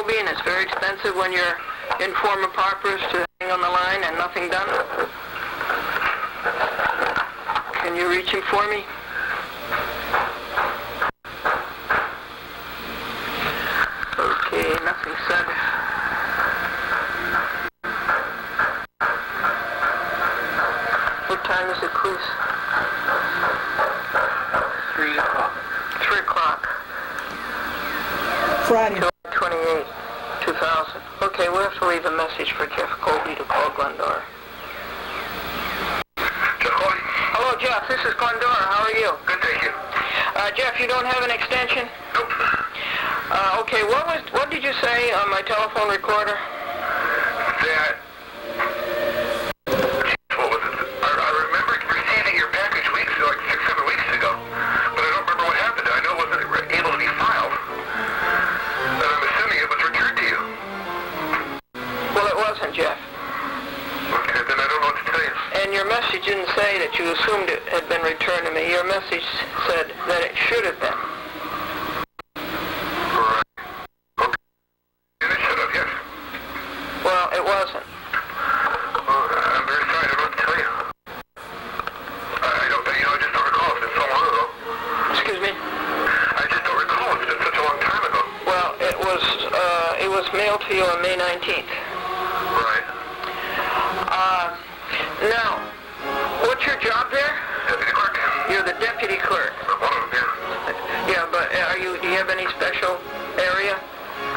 movie, and it's very expensive when you're in former paupers to hang on the line and nothing done? Can you reach him for me? Okay, nothing said. What time is it, please? 3 o'clock. 3 o'clock. Friday. July 28, 2000. Okay, we'll have to leave a message for Jeff Colby to call Glendora. Jeff Colby? Hello, Jeff. This is Glendora. How are you? Good, thank you. Jeff, you don't have an extension? Nope. Okay, what did you say on my telephone recorder? That... What was it? I remember receiving your package like 6-7 weeks ago, but I don't remember what happened. I know it wasn't able to be filed. And I'm assuming it was returned to you. Well, it wasn't, Jeff. Okay, then I don't know what to tell you. And your message didn't say that you assumed it had been returned to me. Your message said that it should have been. Right. Okay. And it should have, yes. Well, it wasn't. Well, I'm very sorry. I don't know what to tell you. I don't, I just don't recall. It's been so long ago. Excuse me? I just don't recall. It's been such a long time ago. Well, it was mailed to you on May 19th. Right. Now, what's your job there? Deputy clerk. You're the deputy clerk. One of them, yeah. Yeah, but do you have any special area?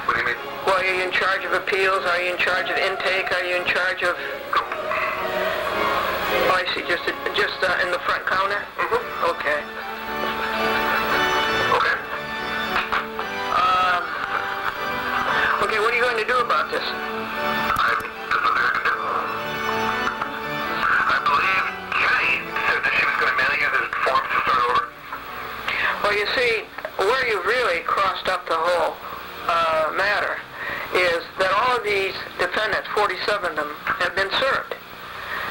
What do you mean? Well, are you in charge of appeals? Are you in charge of intake? Are you in charge of... Oh, I see, just in the front counter? Mm-hmm. Okay. Okay. Okay, what are you going to do about this? There's nothing I can do. I believe Jenny said that she was going to mail you the forms to start over. Well, you see, where you've really crossed up the whole matter is that all of these defendants, 47 of them, have been served.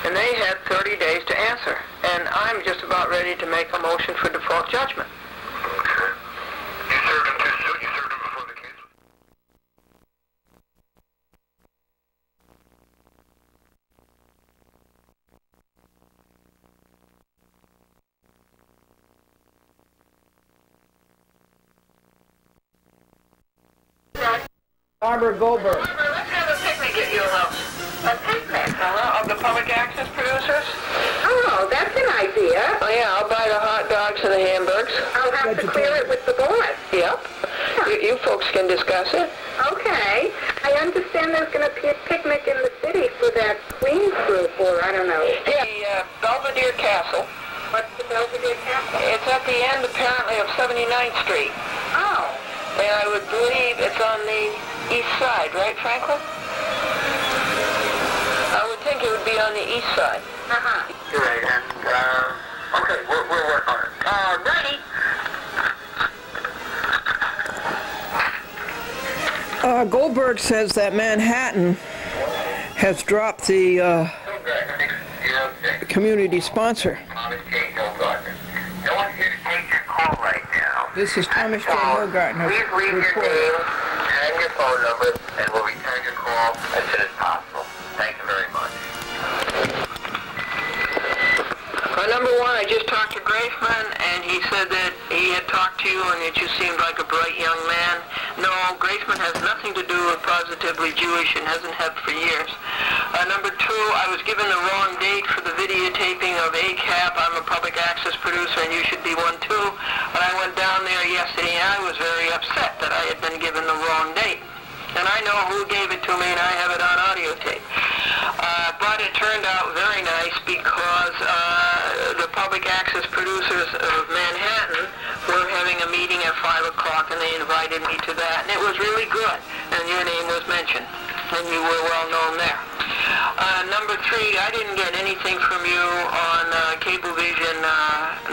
And they had 30 days to answer. And I'm just about ready to make a motion for default judgment. Okay. You served them too soon. You served them before the case. Barbara Goldberg. Let's have a picnic at your house. A picnic? Of the public access producers? Oh, that's an idea. Oh, yeah, I'll buy the hot dogs and the hamburgers. I'll have to clear it with the board. Yep. You folks can discuss it. Okay. I understand there's going to be a picnic in the city for that Queens group, or I don't know. Yeah, the Belvedere Castle. What's the Belvedere Castle? It's at the end, apparently, of 79th Street. Oh. And I would believe it's on the east side, right, Franklin? I would think it would be on the east side. Uh-huh. Right, and, okay, we'll work on it. Ready? Goldberg says that Manhattan has dropped the community sponsor. Thomas J. Hillgartner. No one's here to take your call right now. This is Thomas J. Hillgartner. Please leave your name and your phone number, and we'll return your call as soon as possible. Thank you very much. Number one, I just talked to Graceman, and he said that he had talked to you and that you seemed like a bright young man. No, Graceman has nothing to do with Positively Jewish and hasn't had for years. Number two, I was given the wrong date for the videotaping of ACAP. I'm a public access producer, and you should be one too. But I went down there yesterday, and I was very upset that I had been given the wrong date. And I know who gave it to me, and I have it on audio tape. But it turned out very nice because the public access producers of Manhattan were having a meeting at 5 o'clock, and they invited me to that. And it was really good, and your name was mentioned, and you were well known there. Number three, I didn't get anything from you on Cablevision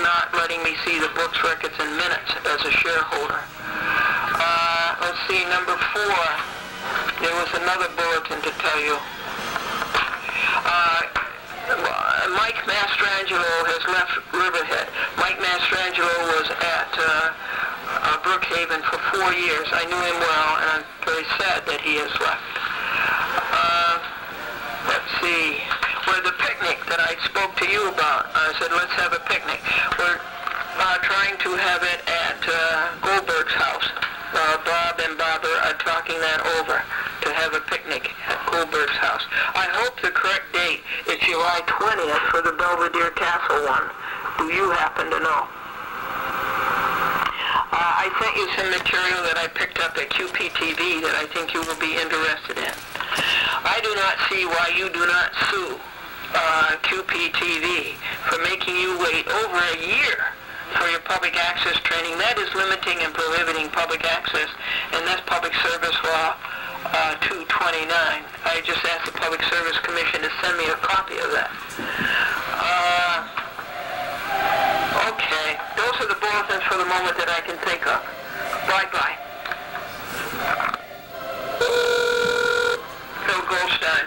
not letting me see the books, records, and minutes as a shareholder. Let's see, number four, there was another bulletin to tell you. Mike Mastrangelo has left Riverhead. Mike Mastrangelo was at Brookhaven for 4 years. I knew him well, and I'm very sad that he has left. Let's see. Where the picnic that I spoke to you about, I said, let's have a picnic. We're trying to have it at Goldberg's house. Bob and Barbara are talking that over to have a picnic at Goldberg's house. I hope the correct date is July 20th for the Belvedere Castle one. Do you happen to know? I sent you some material that I picked up at QPTV that I think you will be interested in. I do not see why you do not sue QPTV for making you wait over a year for your public access training. That is limiting and prohibiting public access, and that's Public Service Law 229. I just asked the Public Service Commission to send me a copy of that. Okay, those are the bulletins for the moment that I can think of. Bye-bye. Phil Goldstein.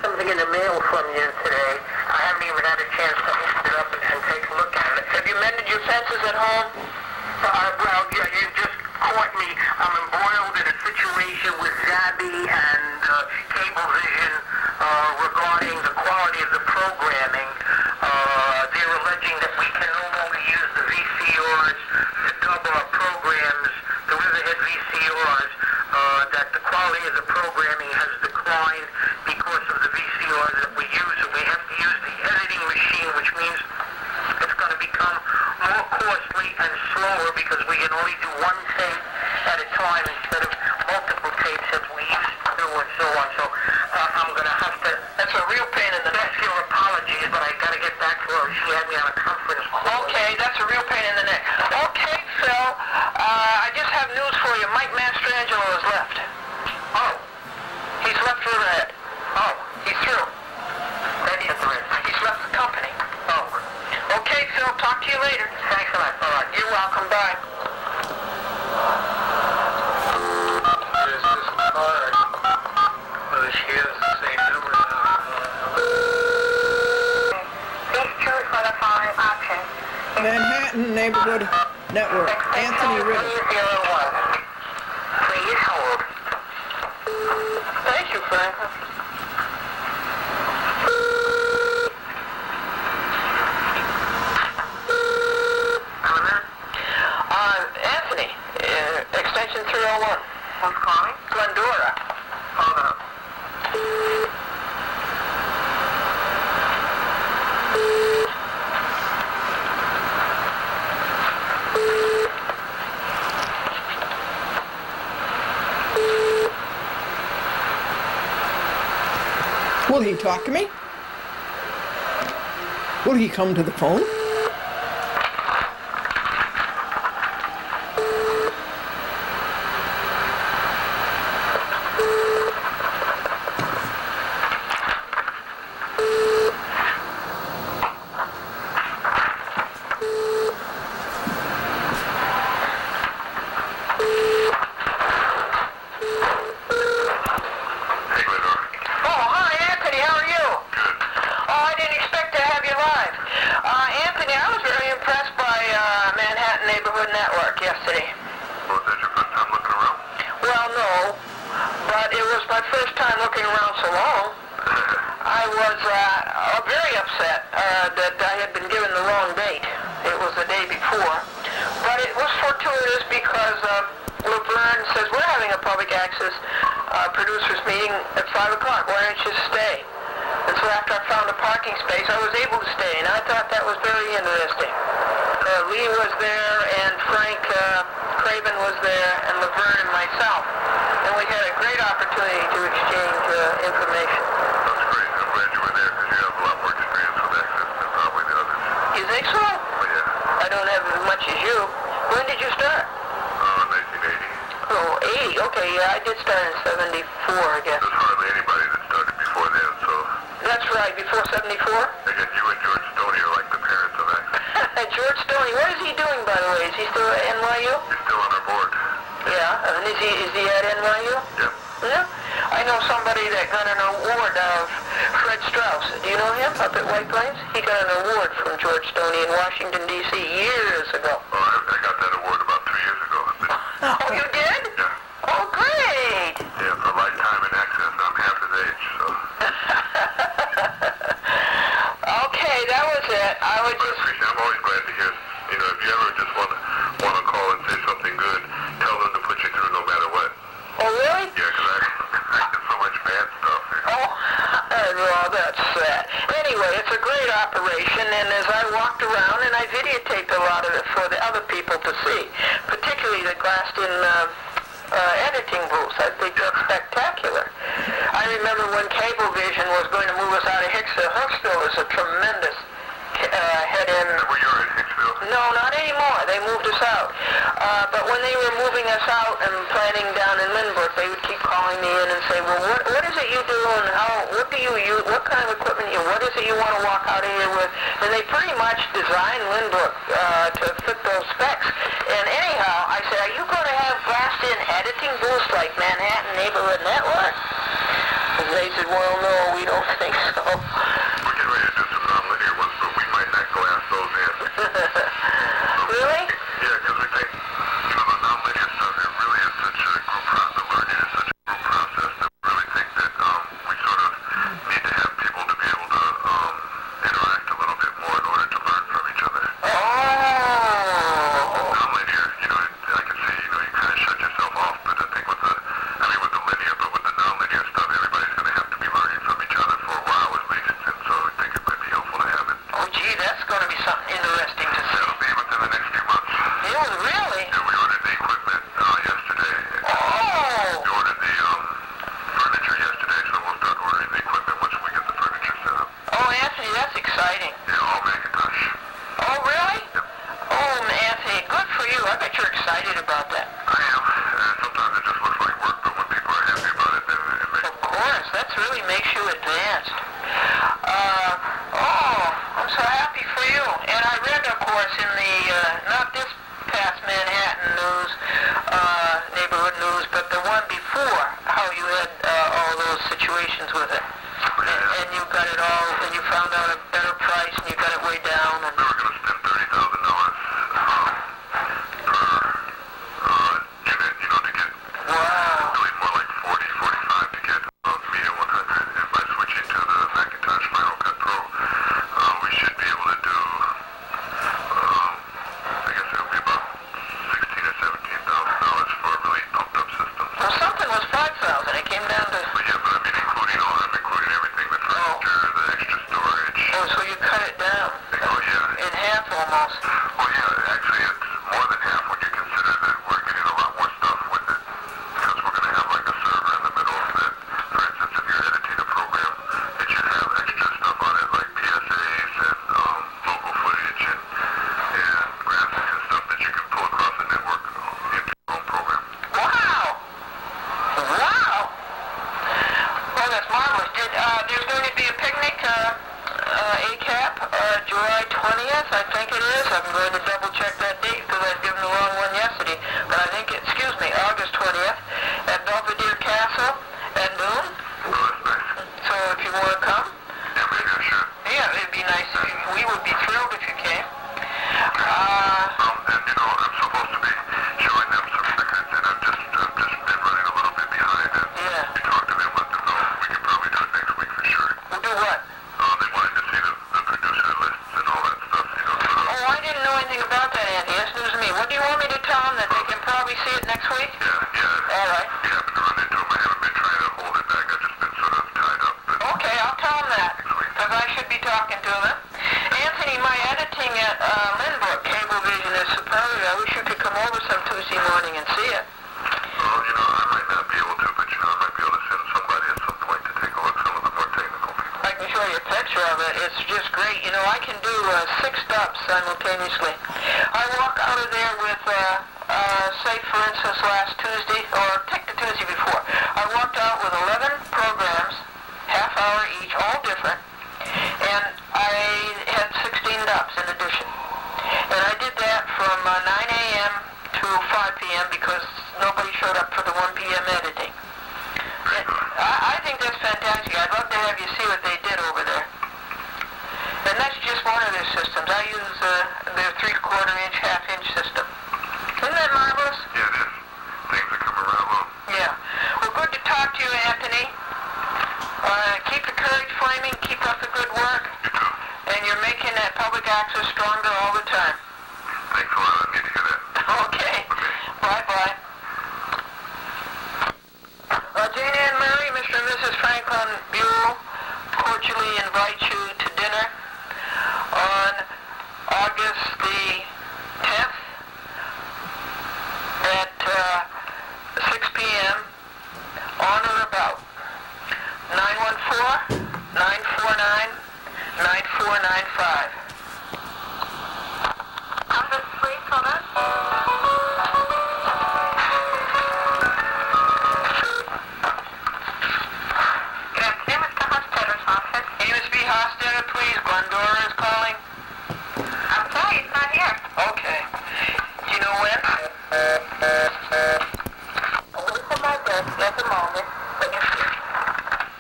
Something in the mail from you today. I haven't even had a chance to lift it up and take a look at it. Have you mended your fences at home? Well, yeah, you just caught me. I'm embroiled in a situation with Zabby and Cablevision regarding the quality of the programming. They're alleging that we can no longer use the VCRs to dub our programs, the Riverhead VCRs, that the quality of the programming has declined because of the VCRs that we use, and we have to use the editing machine, which means it's going to become more costly and slower because we can only do one tape at a time instead of multiple tapes as we used to do, and so on. So I'm going to have to... That's a real pain in the neck. Ask your apologies, but I got to get back to her. She had me on a conference call. Okay, that's a real pain in the neck. Okay, Phil, I just have news for you. Mike Mastrangelo has left. Oh, He's left Riverhead. oh, He's through. that is interesting. He's left the company. Oh, Okay, Phil, talk to you later. thanks a lot. All right. You're welcome. Bye. There's this card. She has the same number now. Please choose one of the following options. Manhattan Neighborhood Network. Anthony Ritter. 301. Please hold. Thank you, Franklin. Anthony, extension 301. Who's calling? Glendora. Hold on. Will he talk to me? Will he come to the phone? Hey, Glendora. Oh, hi, Anthony. How are you? Good. Oh, I didn't expect to have you live. Anthony, I was very impressed by Manhattan Neighborhood Network yesterday. Was that your first time looking around? Well, no, but it was my first time looking around so long. I was very upset that I had been given the wrong date. It was the day before. But it was fortuitous because Laverne says, we're having a public access producers meeting at 5 o'clock. Why don't you stay? And so after I found a parking space, I was able to stay, and I thought that was very interesting. Lee was there, and Frank Craven was there, and Laverne and myself. And we had a great opportunity to exchange information. That's great. I'm glad you were there because you have a lot more experience with access than probably the others. You think so? Oh, yeah. I don't have as much as you. When did you start? 1980. Oh, 80. Okay, yeah, I did start in 74, I guess. There's hardly anybody that started before then, so... That's right, before 74? Again, you and George George Stoney, what is he doing, by the way? Is he still at NYU? He's still on our board. Yeah, and is he at NYU? Yeah. Yeah. I know somebody that got an award of Fred Strauss. Do you know him up at White Plains? He got an award from George Stoney in Washington, D.C. years ago. Oh, I got that award about 2 years ago. Oh, you did? Yeah. Oh, great. Yeah, for lifetime in access. I'm half his age, so. Okay, that was it. I would But just... I'm always glad to hear, you know, if you ever just want to call and say something good, tell them to put you through no matter what. Oh, really? Yeah, because I get so much bad stuff. Oh, well, that's sad. Anyway, it's a great operation, and as I walked around, and I videotaped a lot of it for the other people to see, particularly the glassed-in editing booths. I think that's spectacular. I remember when Cablevision was going to move us out of Hicksville. Hicksville is a tremendous head-in. Were you in Hicksville? No, not anymore. They moved us out. But when they were moving us out and planning down in Lynbrook, they would keep calling me in and say, well, what is it you do and what do you use, what kind of equipment what is it you want to walk out of here with? And they pretty much designed Lynbrook to fit those specs. And anyhow, I said, are you going to have glassed-in editing booths like Manhattan Neighborhood Network? And they said, well, no, we don't think so. We're getting ready to do some non-linear ones, but we might not glass those in. Really? Yeah, because we think, you know, the non-linear stuff, it really is such a group process. The learning is such a group process that we really think that we sort of need to have people to be able to interact a little bit more in order to learn from each other. Oh. Non-linear, you know, I can see, you know, you kind of shut yourself off, but I think with the linear, but with the non-linear stuff, everybody's going to have to be learning from each other for a while at least, and so I think it might be helpful to have it. Oh, gee, that's going to be something interesting to see. It'll be within the next few months. Oh, really? Yeah, we ordered the equipment yesterday. Oh! We ordered the furniture yesterday, so we'll start ordering the equipment once we get the furniture set up. Oh, Anthony, that's exciting. Yeah, all Macintosh. Oh, really? Yep. Oh, Anthony, good for you. I bet you're excited about that. I am. Sometimes it just looks like work, but when people are happy about it, then it makes... Of course, that really makes you advanced. I'm so happy for you. And I read, of course, in the, not this past Manhattan news, neighborhood news, but the one before, how you had all those situations with it. And you got it all, and you found out a better price, and you got it way down. And We were going to spend $30,000 per unit, you know, to get... wow. Really more like 40, 45 to get Media 100. And by switching to the Macintosh Final Cut Pro, we should be able to do, I guess it'll be about $16,000 or $17,000 for a really pumped up system. Well, something was 5,000. It came down to... But yeah, but I mean, including everything, the furniture, the extra storage. Oh, so you cut it down. Oh, yeah. In half almost. Well, yeah, actually, it's more than half when you consider that we're getting a lot more stuff with it. Because we're going to have like a server in the middle that, for instance, if you're editing a program, it should have extra stuff on it like PSAs and local footage and graphics and stuff that you can pull across the network into your own program. Wow! Wow! Well, that's marvelous. There's going to be a picnic, ACAP, July 20th, I think it is. I'm going to double check that date because I've given the wrong one yesterday. But I think, August 20th at Belvedere Castle at noon. Oh, that's nice. So if you want to come, Yeah, maybe I should. yeah, it'd be nice. We would be thrilled if you came. And you know, I'm supposed to be showing them some records, and I've just been running a little bit behind. And Yeah. we talked to them, let them know we can probably do it next week for sure. We'll do what? They wanted to see the producer lists and all that stuff, you know. So, Oh, I didn't know anything about that, Andy. That's news to me. What do you want me to tell them, that they can probably see it next week? yeah. All right. We happen to run into them. I haven't been trying to hold it back. I've just been sort of tied up. But Okay, I'll tell them that, next week. because I should be talking to them. Anthony, my editing at Lynbrook Cablevision is superb. I wish you could come over some Tuesday morning and see it. Well, you know, I might not be able to, but you know, I might be able to send somebody at some point to take a look. Some of the more technical people. I can show you a picture of it. It's just great. You know, I can do 6 stops simultaneously. I walk out of there with, say, for instance, last Tuesday, or take the Tuesday before. I walked out with 11 programs, half hour each, all different, and I had 16 stops in addition. showed up for the 1 p.m. editing. I think that's fantastic. I'd love to have you see what they did over there. And that's just one of their systems. I use their 3/4 inch, half-inch system. Isn't that marvelous? Yeah, it is. Things that come around well. Yeah. Well, good to talk to you, Anthony. Keep the courage flaming. Keep up the good work. You too. And you're making that public access stronger all the time. Thanks a lot. I need to hear that. Okay. Bye-bye. Jane Ann Murray, Mr. and Mrs. Franklin Buell cordially invite you to dinner on August the 10th at 6 p.m. on or about 914-949-9495. Number 3, hold on. Good afternoon, Mr. Hostetler's office. Amos B. Hostetler, please. Glendora is calling. I'm sorry, it's not here. Okay. Do you know when? Away from my desk at the moment.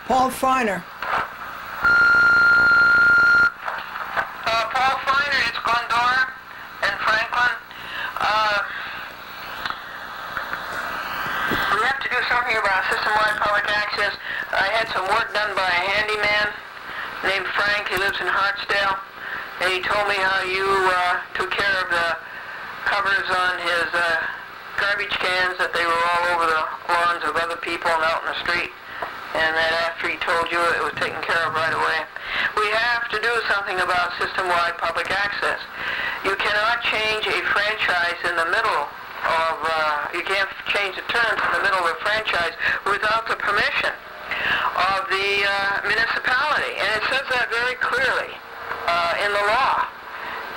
Paul Feiner. Paul Feiner, it's Glendora and Franklin. We have to do something about system-wide public access. I had some work done by a handyman named Frank. He lives in Hartsdale. And he told me how you took care of the covers on his garbage cans, that they were all over the lawns of other people and out in the street. And that after he told you, it was taken care of right away. We have to do something about system-wide public access. You cannot change a franchise in the middle of, you can't change the terms in the middle of a franchise without the permission of the municipality. And it says that very clearly in the law.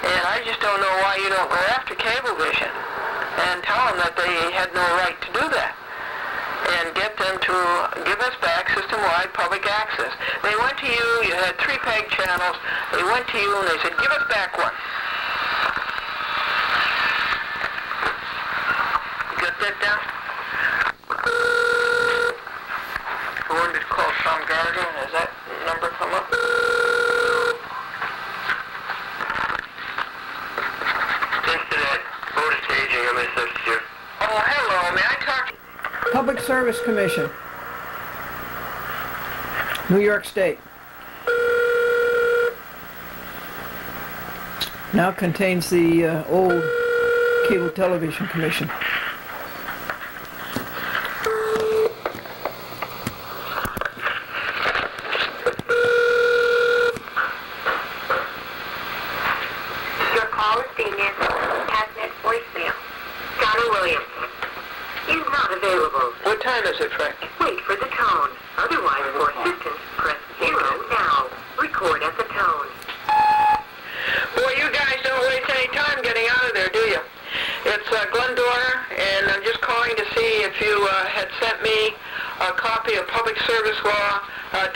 And I just don't know why you don't go after Cablevision and tell them that they had no right to do that, and get them to give us back system-wide public access. They went to you, you had 3 peg channels, they went to you and they said, give us back one. You got that down? The one that's called Tom Gardner, has that number come up? Just to that voter staging, I'm going to substitute. Oh, hello, may I talk to you? Public Service Commission. New York State. Now contains the old Cable Television Commission. Your call is being answered. Haznet voicemail. Donna Williams. Is not available. What time is it, Frank? Wait for the tone. Otherwise, for assistance, press 0 now. Record at the tone. Boy, you guys don't waste any time getting out of there, do you? It's Glendora, and I'm just calling to see if you had sent me a copy of Public Service Law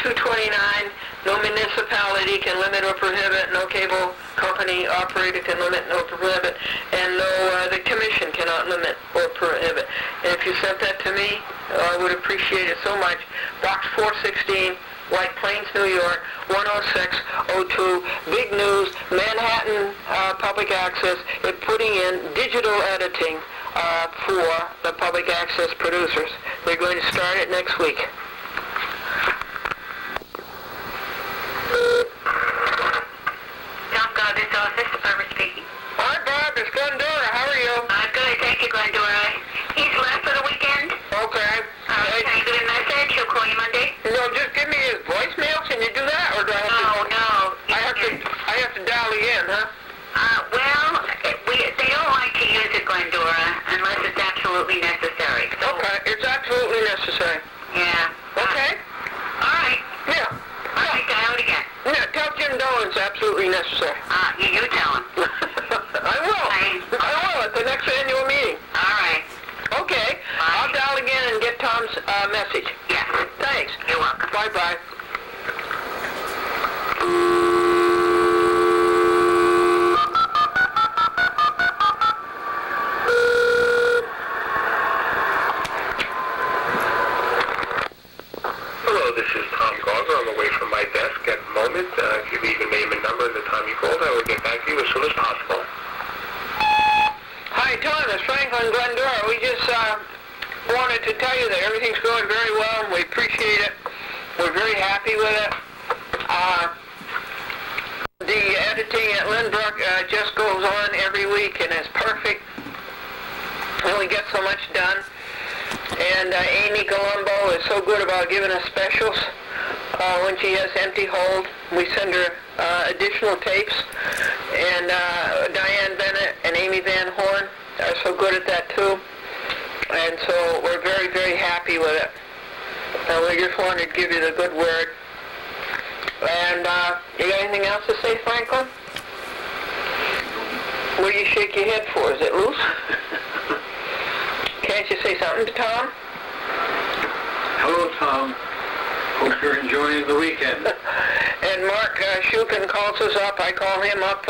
229. No municipality can limit or prohibit, no cable company operator can limit or prohibit, and no, the commission cannot limit or prohibit. And if you sent that to me, I would appreciate it so much. Box 416, White Plains, New York, 10602. Big news, Manhattan Public Access is putting in digital editing for the public access producers. They're going to start it next week. Tom Goddard's office, Barbara speaking. Hi, Bob. It's Glendora. How are you? Good, thank you, Glendora. He's left for the weekend. Okay. Can I get a message? He'll call you Monday. No, just give me his voicemail. Can you do that, or do I have to? No. I have to dial again, huh? They don't like to use it, Glendora, unless it's absolutely necessary. So, Okay, it's absolutely necessary. yeah. Okay. All right. Yeah. All right, dial it again. Yeah. Tell Jim Dolan it's absolutely necessary. You tell him. I will. I will at the next annual meeting. All right. Okay. I'll dial again and get Tom's message. Yes. Thanks. You're welcome. Bye-bye. Hello, this is Tom Gauger. I'm away from my desk at the moment. If you leave your name and number and the time you called, I will get back to you as soon as possible. Hi, Tom. It's Franklin Glendora. We just wanted to tell you that everything's going very well, and we appreciate it. We're very happy with it. The editing at Lindbrook just goes on every week, and it's perfect. And we get so much done. And Amy Colombo is so good about giving us specials. When she has empty hold, we send her additional tapes. And Diane Bennett and Amy Van Horn are so good at that too. And so we're very, very happy with it. And we just wanted to give you the good word. And you got anything else to say, Franklin? What do you shake your head for? Is it loose? Can't you say something to Tom? Hello, Tom. Hope you're enjoying the weekend. And Mark Shukin calls us up. I call him up,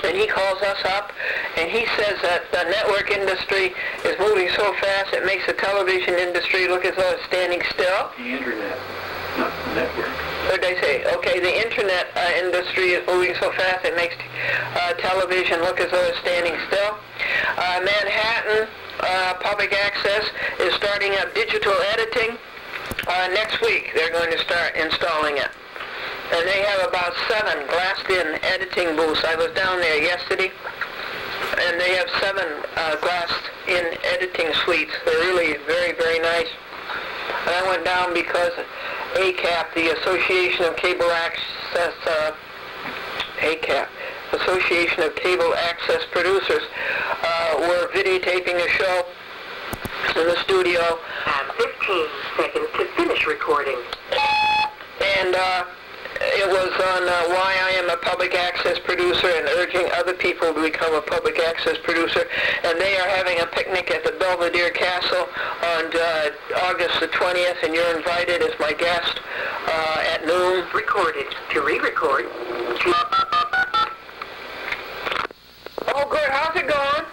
and he calls us up, and he says that the network industry is moving so fast it makes the television industry look as though it's standing still. The internet, not the network. What did I say? Okay, the internet industry is moving so fast it makes television look as though it's standing still. Manhattan Public Access is starting up digital editing. Next week they're going to start installing it. And they have about 7 glassed-in editing booths. I was down there yesterday, and they have 7 glassed-in editing suites. They're really very, very nice. And I went down because ACAP, the Association of Cable Access, ACAP, Association of Cable Access Producers, were videotaping a show in the studio. 15 seconds to finish recording. And it was on why I am a public access producer and urging other people to become a public access producer. And they are having a picnic at the Belvedere Castle on August the 20th, and you're invited as my guest at noon. Recorded. To re-record. Oh, good. How's it going?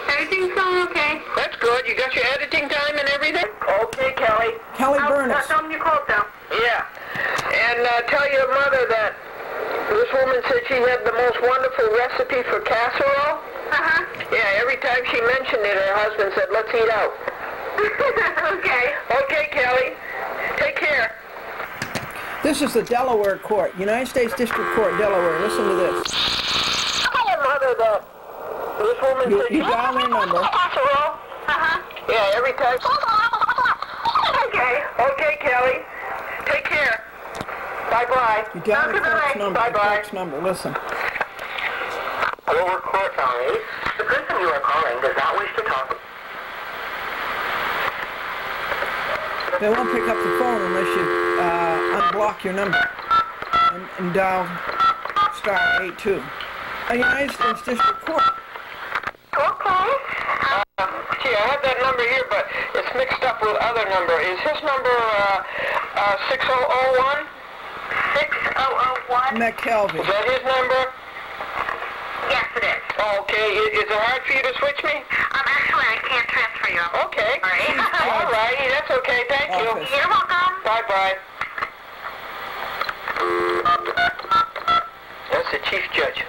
Everything's going okay. That's good. You got your editing time and everything? Okay, Kelly. Kelly Burness. Tell them you called, though. Yeah. And tell your mother that this woman said she had the most wonderful recipe for casserole. Uh-huh. Yeah, every time she mentioned it, her husband said, let's eat out. Okay. Okay, Kelly. Take care. This is the Delaware Court, United States District Court, Delaware. Listen to this. Tell your mother that this woman said You dial their number. casserole. Uh-huh. Yeah, every time. Okay. Okay, Kelly. Take care. Bye-bye. You dial the court's number. The Bye-bye. court's number. Listen. Hello, we're court hours. The person you are calling does not wish to talk. They won't pick up the phone unless you unblock your number and dial star 82. United States District Court. Okay. Gee, I have that number here, but it's mixed up with other number. Is his number 6001? 6001? McKelvey. Is that his number? Yes, it is. Oh, okay. Is it hard for you to switch me? Actually, I can't transfer you. Okay. All right. All righty. That's okay. Thank you. Office. You're welcome. Bye-bye. That's the chief judge.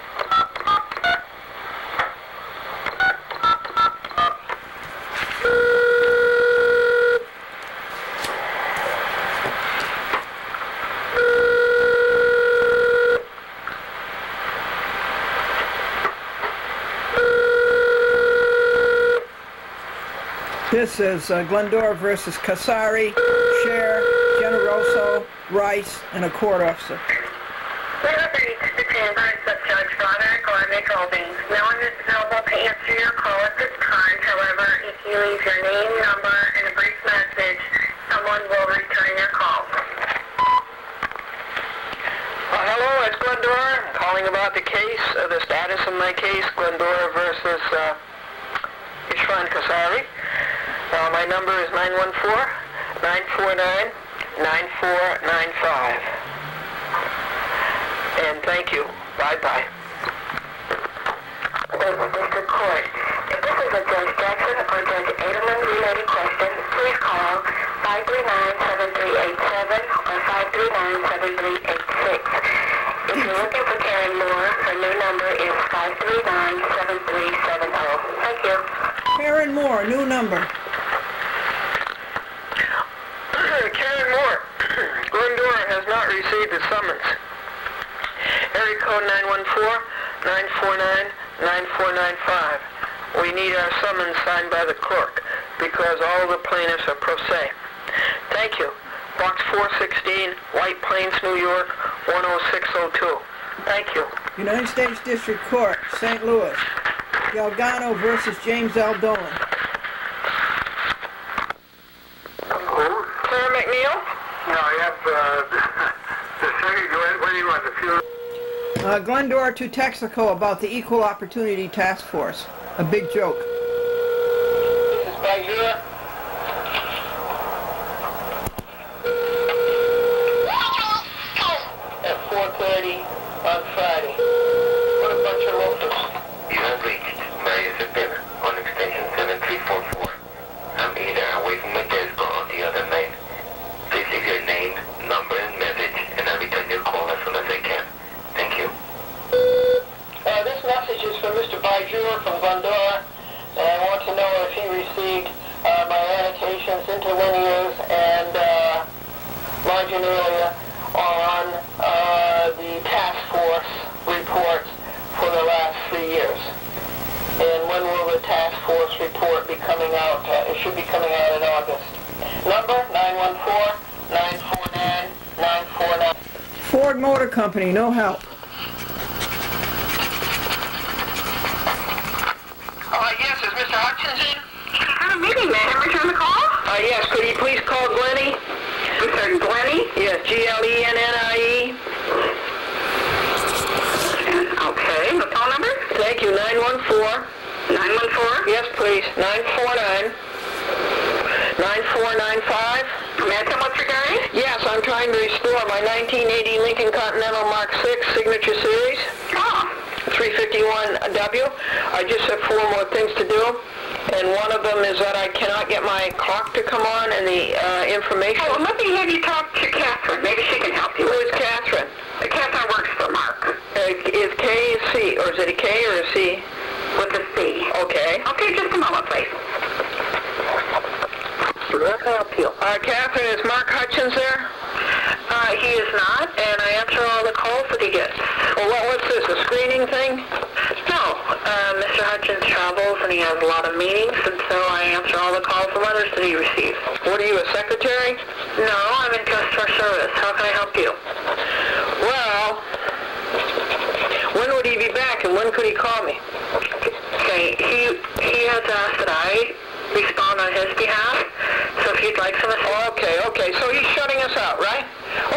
This is Glendora versus Casari, Cher, Generoso, Rice, and a court officer. Whenever you to transfer of Judge Roderick or Nick Holdings, no one is available to answer your call at this time. However, if you leave your name, number, and a brief message, someone will return your call. Hello, it's Glendora. I'm calling about the case, the status of my case, Glendora versus Ishwan Kasari. My number is 914-949-9495. And thank you. Bye-bye. District Court. If this is a Judge Jackson or Judge Edelman related question, please call 539-7387 or 539-7386. If you're looking for Karen Moore, her new number is 539-7370. Thank you. Karen Moore, new number. Karen Moore, Glendora has not received a summons. Area code 914-949-9495. We need our summons signed by the clerk because all the plaintiffs are pro se. Thank you. Box 416, White Plains, New York, 10602. Thank you. United States District Court, St. Louis. Galgano versus James L. Dolan. Claire McNeil? No, I have the second. What do you want? The few. Glendora to Texaco about the Equal Opportunity Task Force. A big joke. This is Bajura. At 4:30 on Friday. What a bunch of loafers. You have reached Maria Cepeda on extension 7344. I'm either away from my desk or on the other line. Please leave your name, number, and message, and I'll return your call as soon as I can. Thank you. This message is from Mr. Bajura from Glendora, and I want to know if he received my annotations, interlinears, and marginalia on the task force reports for the last 3 years. And when will the task force report be coming out? It should be coming out in August. Number 914-949-949. Ford Motor Company, no help. Yes, is Mr. Hutchins in? Have a meeting, may I return the call? Yes, could you please call Glennie? Mr. Glennie? Yes, Glennie. Okay, the phone number? Thank you, 914. 914? Yes, please, 949-9495. May I tell what's regarding? Yes, I'm trying to restore my 1980 Lincoln Continental Mark 6 Signature Series. Oh. 351W. I just have 4 more things to do, and one of them is that I cannot get my clock to come on and the information. Oh, let me have you talk to Catherine. Maybe she can help you. Who is Catherine? Catherine works for Mark. Is K a C, or is it a K or a C? With a C. Okay. Okay, just a moment, please. Let me help you. Catherine, is Mark Hutchins there? He is not, and I answer all the calls that he gets. Well, what's this, a screening thing? No, Mr. Hutchins travels and he has a lot of meetings, and so I answer all the calls and letters that he receives. What are you, a secretary? No, I'm in customer service. How can I help you? Well, when would he be back and when could he call me? Okay, he has asked that I respond on his behalf, so if you'd like some assistance. Okay, so he's shutting us out, right?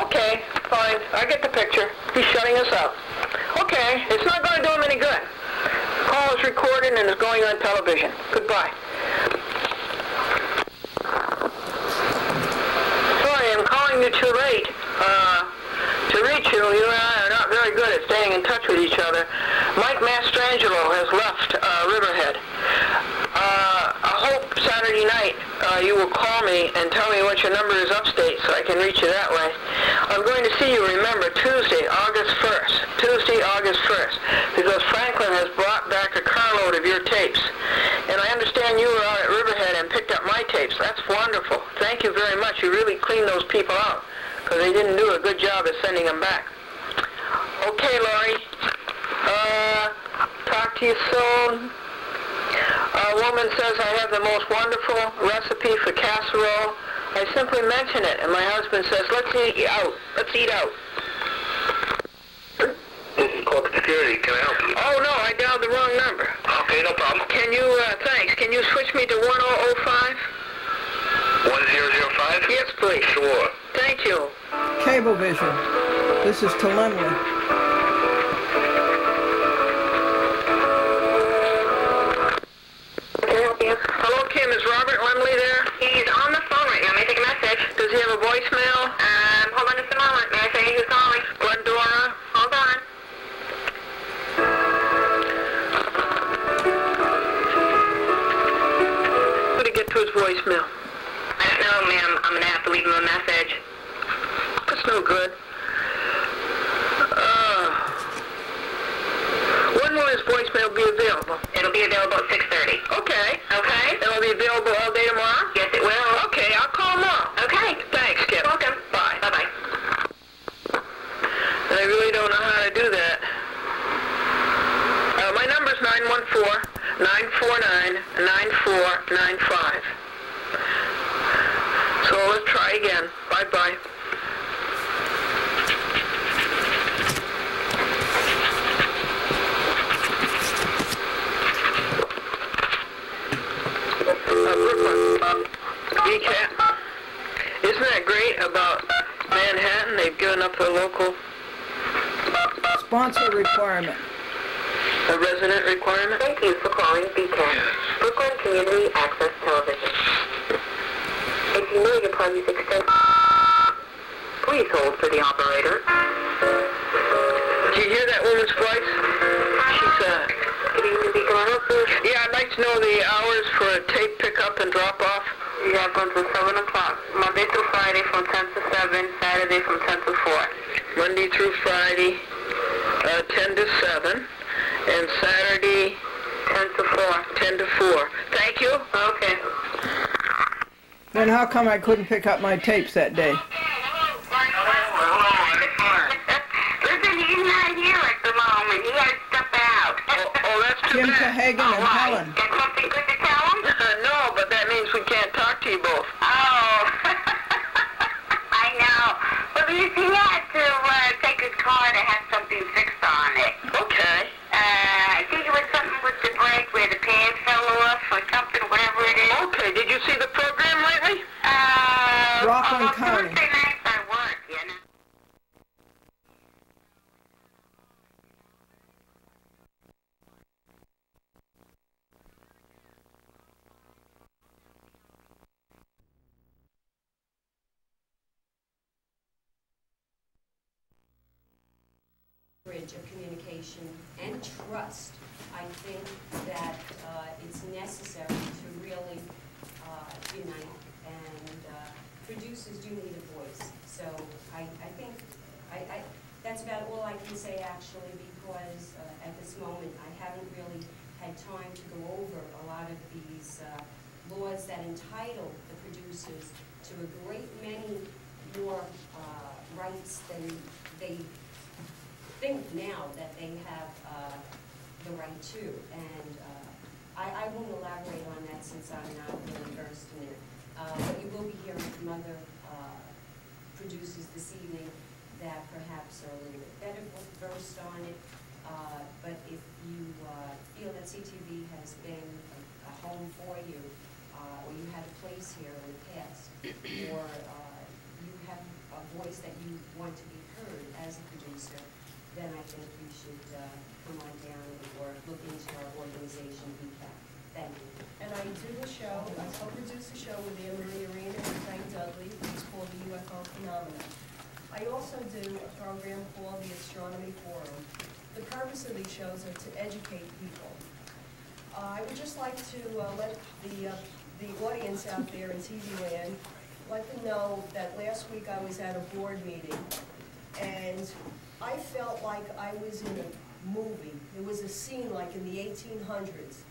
Okay, fine, I get the picture. He's shutting us out. Okay, it's not going to do him any good. Call is recorded and is going on television. Goodbye. Sorry, I'm calling you too late. To reach you, you and I are not very good at staying in touch with each other. Mike Mastrangelo has left Riverhead. I hope Saturday night you will call me and tell me what your number is upstate so I can reach you that way. I'm going to see you, remember, Tuesday, August 1st, because Franklin has brought back a carload of your tapes. And I understand you were out at Riverhead and picked up my tapes. That's wonderful. Thank you very much. You really cleaned those people out, because they didn't do a good job of sending them back. Okay, Laurie. Talk to you soon. A woman says I have the most wonderful recipe for casserole. I simply mention it, and my husband says, let's eat out. Let's eat out. This is corporate security. Can I help you? Oh, no, I dialed the wrong number. Okay, no problem. Can you, thanks, can you switch me to 1005? 1005? Yes, please. Sure. Thank you. Cablevision. This is to Lemley. Hello, Kim. Is Robert Lemley there? He's on the phone right now. May I take a message? Does he have a voicemail? Hold on just a moment. May I say who's calling? Glendora? Hold on. How to get to his voicemail? I don't know, ma'am. I'm an message. That's no good. When will his voicemail be available? It'll be available at 6:30. Okay. Okay? It'll be available all day tomorrow? Yes, it will. Okay, I'll call tomorrow. Okay. Thanks, Kip. Welcome. Bye. Bye-bye. I really don't know how to do that. My number's 914-949-9495. So let's try again. Bye-bye. Brooklyn. BCAT. Isn't that great about Manhattan? They've given up the local Sponsor requirement. a resident requirement. Thank you for calling BCAT, Brooklyn Community Access Television. If you know your party's extension, please hold for the operator. Did you hear that woman's voice? She's Good evening, Beacon. I hope you yeah, I'd like to know the hours for a tape pickup and drop off. have until 7 o'clock. Monday through Friday from 10 to 7, Saturday from 10 to 4. Monday through Friday, 10 to 7, and Saturday 10 to 4. 10 to 4. Thank you. Okay. Then how come I couldn't pick up my tapes that day? Listen, he's not here at the moment. He has stepped out. Oh, that's too Jim bad. Cahagan and Helen. Got something good to tell him? No, but that means we can't talk to you both. Oh. I know. Well, he had to take his car to have something fixed on it. Okay. I think it was something with the brake where the pan fell off or something, whatever it is. Okay, did you see the program lately? Rockland County. Tuesday nights I work, you know. Bridge of communication and trust. I think that it's necessary to really unite, and producers do need a voice. So I think that's about all I can say actually, because at this moment I haven't really had time to go over a lot of these laws that entitle the producers to a great many more rights than they think now that they have the right to, and I won't elaborate on that since I'm not really versed in it. But you will be hearing from other producers this evening that perhaps are a little bit better versed on it. But if you feel that CTV has been a home for you, or you had a place here in the past, or you have a voice that you want to be heard as a producer, then I think you should come on down or look into our organization, BCAT. Thank you. And I do a show, I co-produce a show with Anne Marie Arena and Frank Dudley. It's called the UFO Phenomenon. I also do a program called the Astronomy Forum. The purpose of these shows are to educate people. I would just like to let the audience out there in TV land let them know that last week I was at a board meeting, and I felt like I was in a movie. It was a scene like in the 1800s.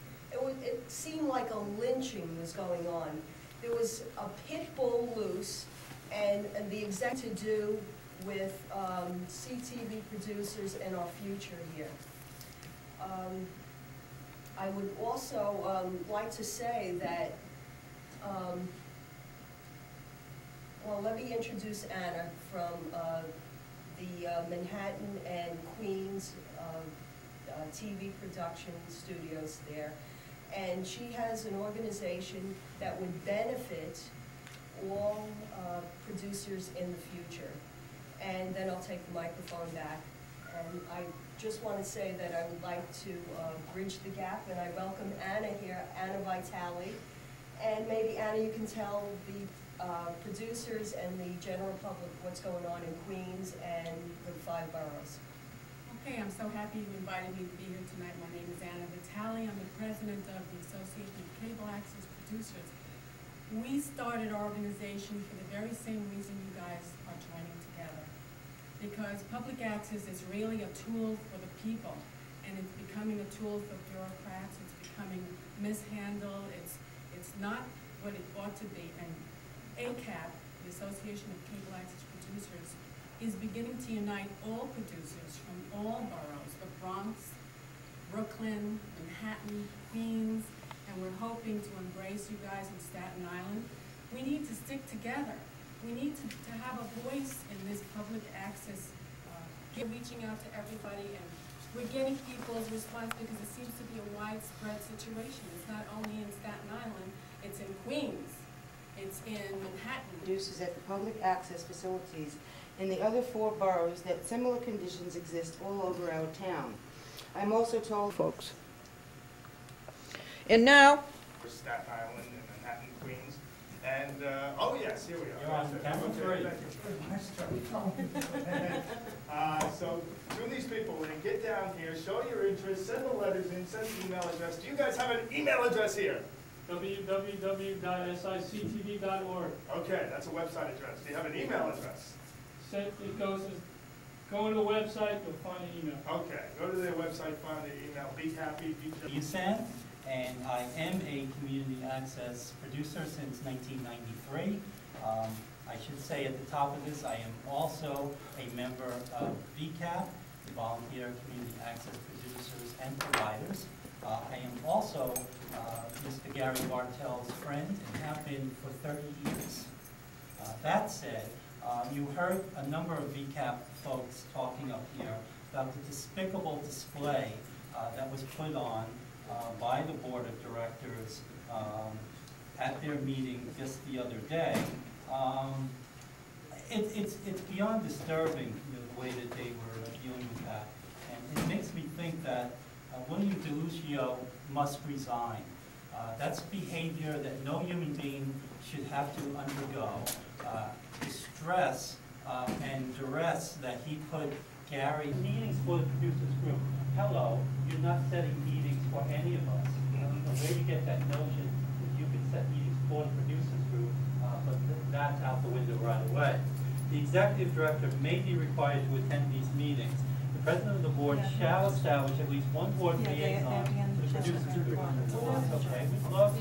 It seemed like a lynching was going on. There was a pit bull loose, and the exact to do with CTV producers and our future here. I would also like to say that, well, let me introduce Anna from the Manhattan and Queens TV production studios there. And she has an organization that would benefit all producers in the future. And then I'll take the microphone back. And I just want to say that I would like to bridge the gap, and I welcome Anna here, Anna Vitale. And maybe, Anna, you can tell the producers and the general public what's going on in Queens and the 5 boroughs. Okay, I'm so happy you invited me to be here tonight. My name is Anna Vitale. I'm the president of the Association of Cable Access Producers. We started our organization for the very same reason you guys are joining together. Because public access is really a tool for the people, and it's becoming a tool for bureaucrats. It's becoming mishandled. It's not what it ought to be. And ACAP, the Association of Cable Access Producers, is beginning to unite all producers from all boroughs, the Bronx, Brooklyn, Manhattan, Queens, and we're hoping to embrace you guys in Staten Island. We need to stick together. We need to have a voice in this public access, reaching out to everybody, and we're getting people's response because it seems to be a widespread situation. It's not only in Staten Island, it's in Queens, it's in Manhattan. Producers at the public access facilities in the other 4 boroughs that similar conditions exist all over our town. I'm also told, folks. And now, For Staten Island and Manhattan, Queens. And, oh yes, here we are. You're on camera three. So, to these people, when you get down here, show your interest, send the letters in, send the email address. Do you guys have an email address here? www.sictv.org. Okay, that's a website address. Do you have an email address? It goes to, go to the website, you'll find the email. Okay, go to their website, find the email. Be happy, be USAN, and I am a community access producer since 1993. I should say at the top of this, I am also a member of VCAP, the Volunteer Community Access Producers and Providers. I am also Mr. Gary Bartell's friend and have been for 30 years. That said, you heard a number of VCAP folks talking up here about the despicable display that was put on by the Board of Directors at their meeting just the other day. It's beyond disturbing, the way that they were dealing with that. And it makes me think that William DeLucio must resign. That's behavior that no human being should have to undergo. The stress and duress that he put Gary. Meetings for the producers group. Hello, you're not setting meetings for any of us. Where do you get that notion that you can set meetings for the producers group, but that's out the window right away. The executive director may be required to attend these meetings. The president of the board shall establish at least one board liaison to the producers group. Okay, we love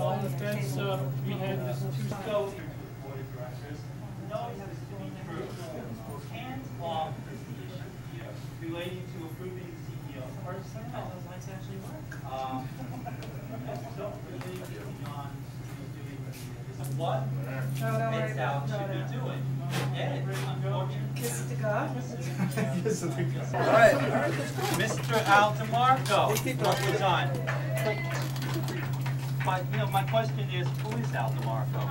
On the fence, we had this board of directors. Knows this to be true. Hands off is the issue here relating to approving the CEO's personnel. Let's actually work. Don't really beyond doing what Midtown should be doing. And unfortunately, Kiss to God. all right. Mr. Al DeMarco, what was on? My question is, who is Al DeMarco?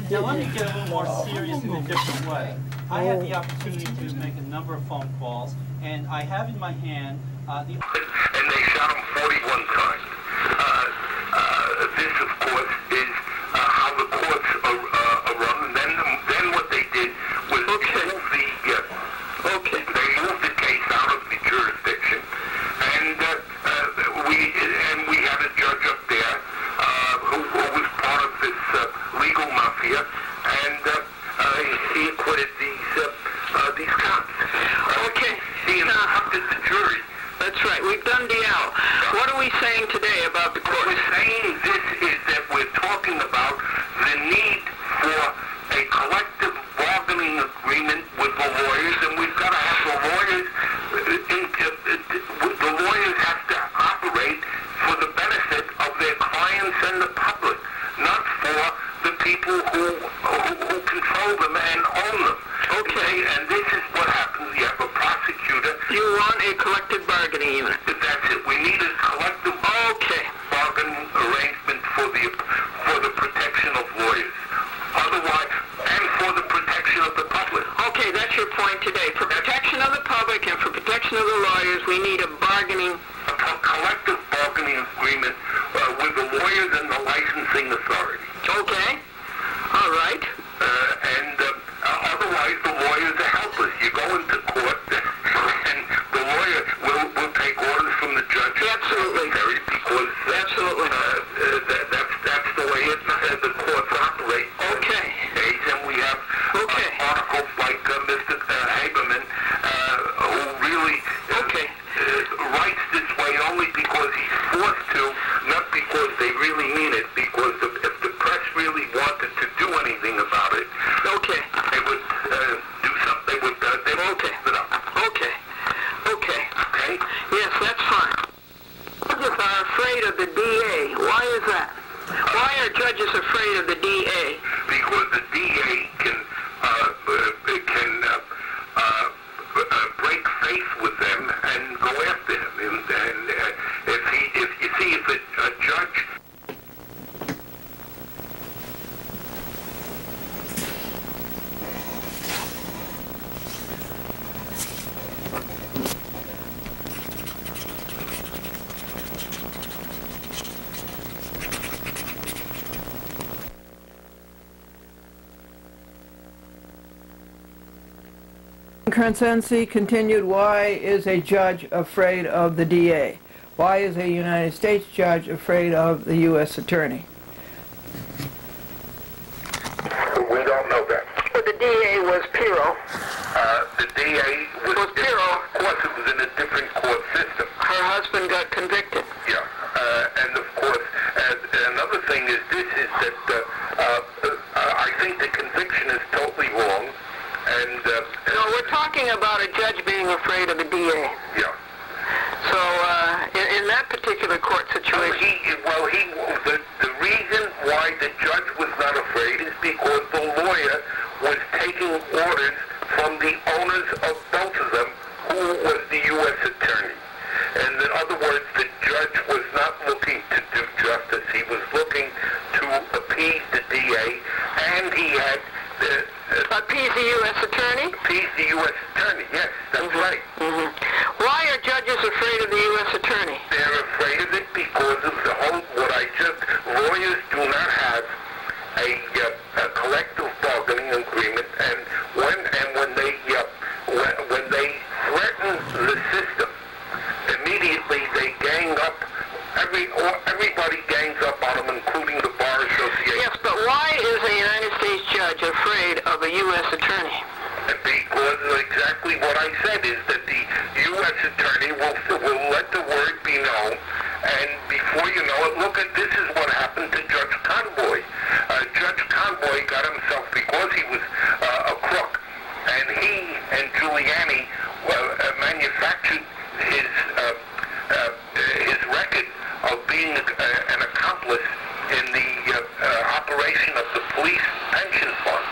Now let me get a little more serious in a different way. I had the opportunity to make a number of phone calls, and I have in my hand And they shot him 41 times. This, of course, is how the courts are run. And then what they did was move they moved the case out of the jurisdiction, and we had a judge up there who was part of this legal mafia, and he acquitted these cops. He instructed the jury. That's right. We've done DL. What are we saying today about the court? What we're saying this is that we're talking about the need for a collective bargaining agreement with the lawyers, and we've got to have the lawyers. The lawyers have to operate for the benefit of their clients and the public, not for the people who control them and own them. Okay, and this is what happens. You have a prosecutor. You want a collective bargaining unit? That's it. We need a collective bargaining arrangement for the protection of lawyers. Otherwise, and for the protection of the public. Okay, that's your point today. For protection of the public and for protection of the lawyers, we need a collective bargaining agreement with the lawyers and the licensing authority. Okay. All right. Otherwise, the lawyers are helpless. You go into court, and the lawyer will take orders from the judge. Absolutely. Because absolutely. Crescenzi continued, why is a judge afraid of the DA? Why is a United States judge afraid of the U.S. attorney? We don't know that. Well, the DA was Pirro. The DA was Pirro. Of course, it was in a different court system. Her husband got convicted. Yeah, and of course, another thing is this, is that I think the conviction is totally wrong, and... no, we're talking about a judge being afraid of the DA. Yeah. So, in that particular court situation... The reason why the judge was not afraid is because the lawyer was taking orders from the owners of both of them, who was the U.S. attorney. And in other words, the judge was not looking to do justice. He was looking to appease the DA, and he had... appease the U.S. attorney? Appease the U.S. attorney, yes, that's right. Mm-hmm. Why are judges afraid of the U.S. attorney? They're afraid of it because of the whole, lawyers do not have a collective bargaining agreement, and when they threaten the system, immediately they gang up, everybody gangs up on them, including the Bar Association. Yes, but why is a United States judge afraid of a U.S. attorney? Because exactly what I said is that the U.S. attorney will let the word be known, and before you know it, look at this is what happened to Judge Conboy. Judge Conboy got himself, because he was a crook, and he and Giuliani manufactured his record of being an accomplice in the operation of the police pension fund.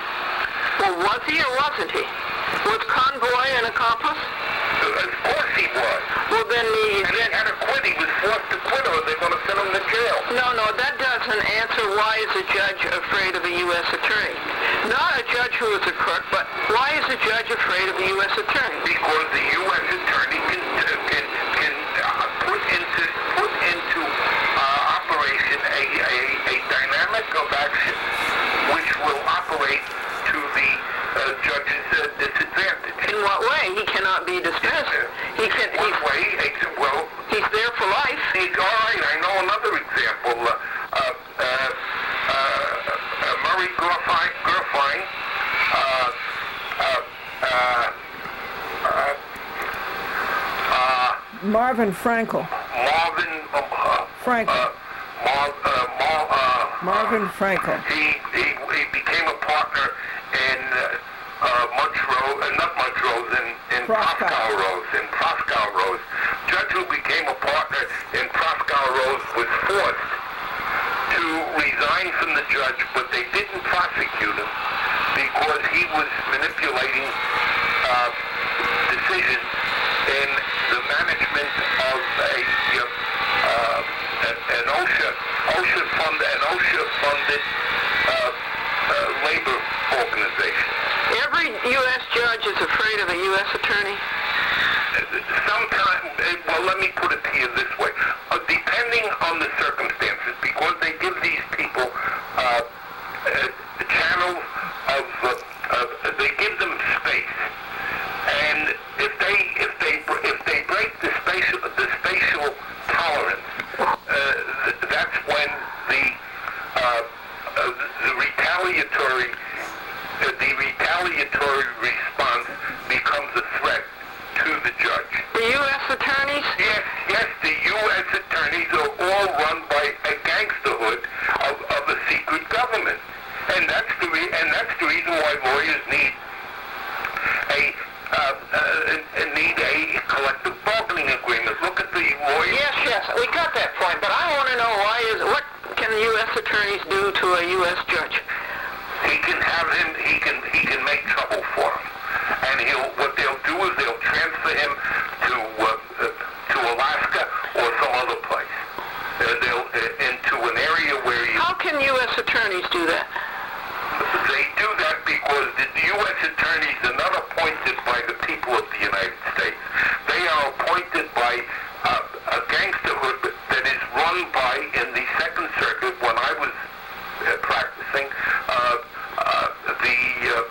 Well, was he or wasn't he? Was Conboy an accomplice? Of course he was. Well, then he had to quit. He was forced to quit, or they're going to send him to jail. No, that doesn't answer why is a judge afraid of a U.S. attorney. Not a judge who is a crook, but why is a judge afraid of a U.S. attorney? Because the U.S. attorney can put into operation a dynamic of action which will operate to the judge's disadvantage. In what way? He cannot be dismissed. He's there for life. All right, I know another example. Murray Gurfein, Marvin Frankel. Marvin Frankel. He became a partner in Proskauer Rose. Judge who became a partner in Proskauer Rose was forced to resign from the judge, but they didn't prosecute him because he was manipulating decisions in the management of an OSHA-funded labor organization. Every U.S. judge is afraid of a U.S. attorney? Sometimes, well, let me put it to you this way. Depending on the circumstances, because they give these people channels they give them space, and if they break the spatial tolerance, that's when the retaliatory response becomes a threat to the judge. The U.S. attorneys? Yes, the U.S. attorneys are all run by a gangsterhood of a secret government, and that's the reason why lawyers need a collective bargaining agreement. Look at the lawyers. Yes, we got that point, but I want to know what can the U.S. attorneys do to a U.S. judge? He can make trouble for him, and what they'll do is they'll transfer him to Alaska or some other place. They'll into an area where How can U.S. attorneys do that? They do that because the U.S. attorneys are not appointed by the people of the United States. They are appointed by a gangsterhood that is run by, in the Second Circuit, when I was practicing,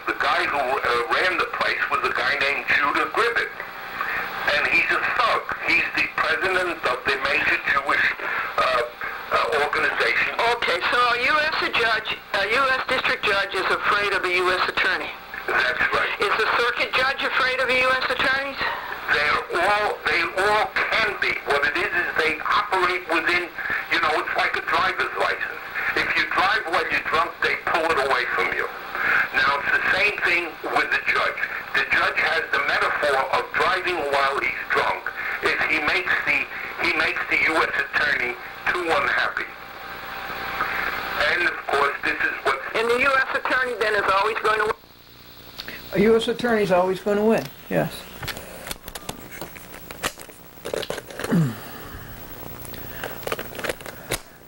the guy who ran the place was a guy named judge is afraid of a U.S. attorney. That's right. Is the circuit judge afraid of the U.S. attorneys? They all can be. What it is they operate within, it's like a driver's license. If you drive while you're drunk, they pull it away from you. Now, it's the same thing with the judge. The judge has the metaphor of driving while he's drunk if he makes the U.S. attorney too unhappy. And, of course, this is what... And the U.S. attorney, then, is always going to win? A U.S. attorney is always going to win, yes.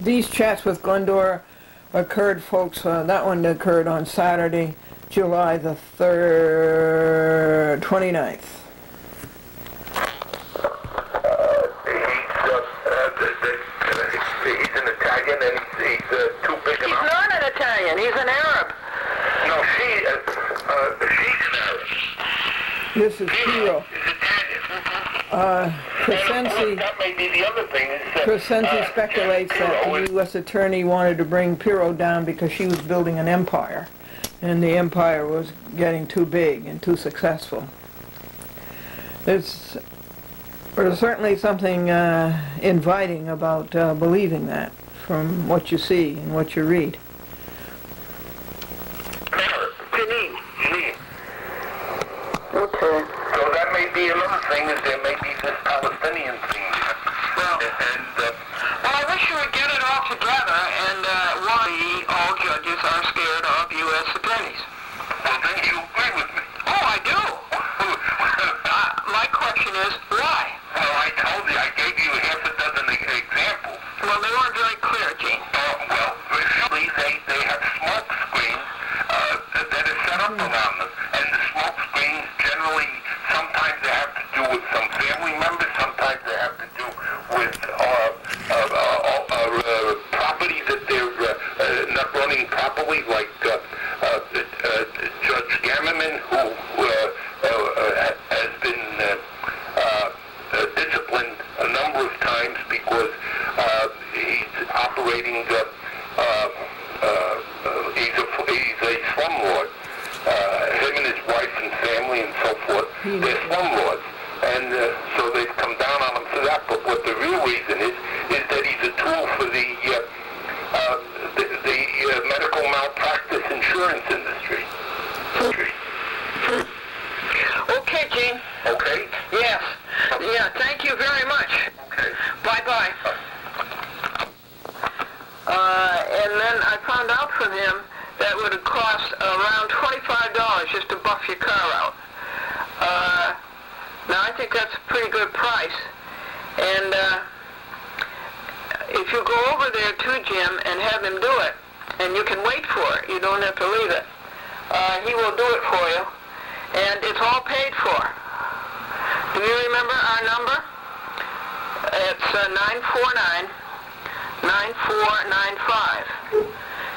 These chats with Glendora occurred, folks, that one occurred on Saturday, July the 29th. He's an Italian and he's too big enough. He's not an Italian, he's an Arab. No, she's an Arab. This is Piro. Crescenzi, That may be the other thing. Crescenzi speculates that the U.S. attorney wanted to bring Piro down because she was building an empire, and the empire was getting too big and too successful. There's certainly something inviting about believing that from what you see and what you read. Okay. So that may be another thing, is there may be this Palestinian thing. Well, I wish you would get it all together, and why all judges are scared of U.S. attorneys. Well, then you agree with me. Oh, I do. My question is, why? Well, I told you, I gave you half a dozen examples. Well, they weren't very clear, Gene. Well, really, they have smoke screens that are set up around them. And the smoke screens generally, sometimes they have to do with some family members, sometimes they have to do with property that they're not running properly, like Judge Gammerman, who has been disciplined a number of times because he's operating he's a slumlord. Him and his wife and family and so forth, they're slumlords. And so they've come down on him for that. But what the real reason is that he's a tool for the medical malpractice insurance industry. Okay, Gene. Okay? Yes. Yeah, thank you very much. Okay. Bye-bye. And then I found out from him that would have cost around $25 just to buff your car out. Now, I think that's a pretty good price. And if you go over there to Jim and have him do it, and you can wait for it, you don't have to leave it, he will do it for you, and it's all paid for. Do you remember our number? It's 949-9495.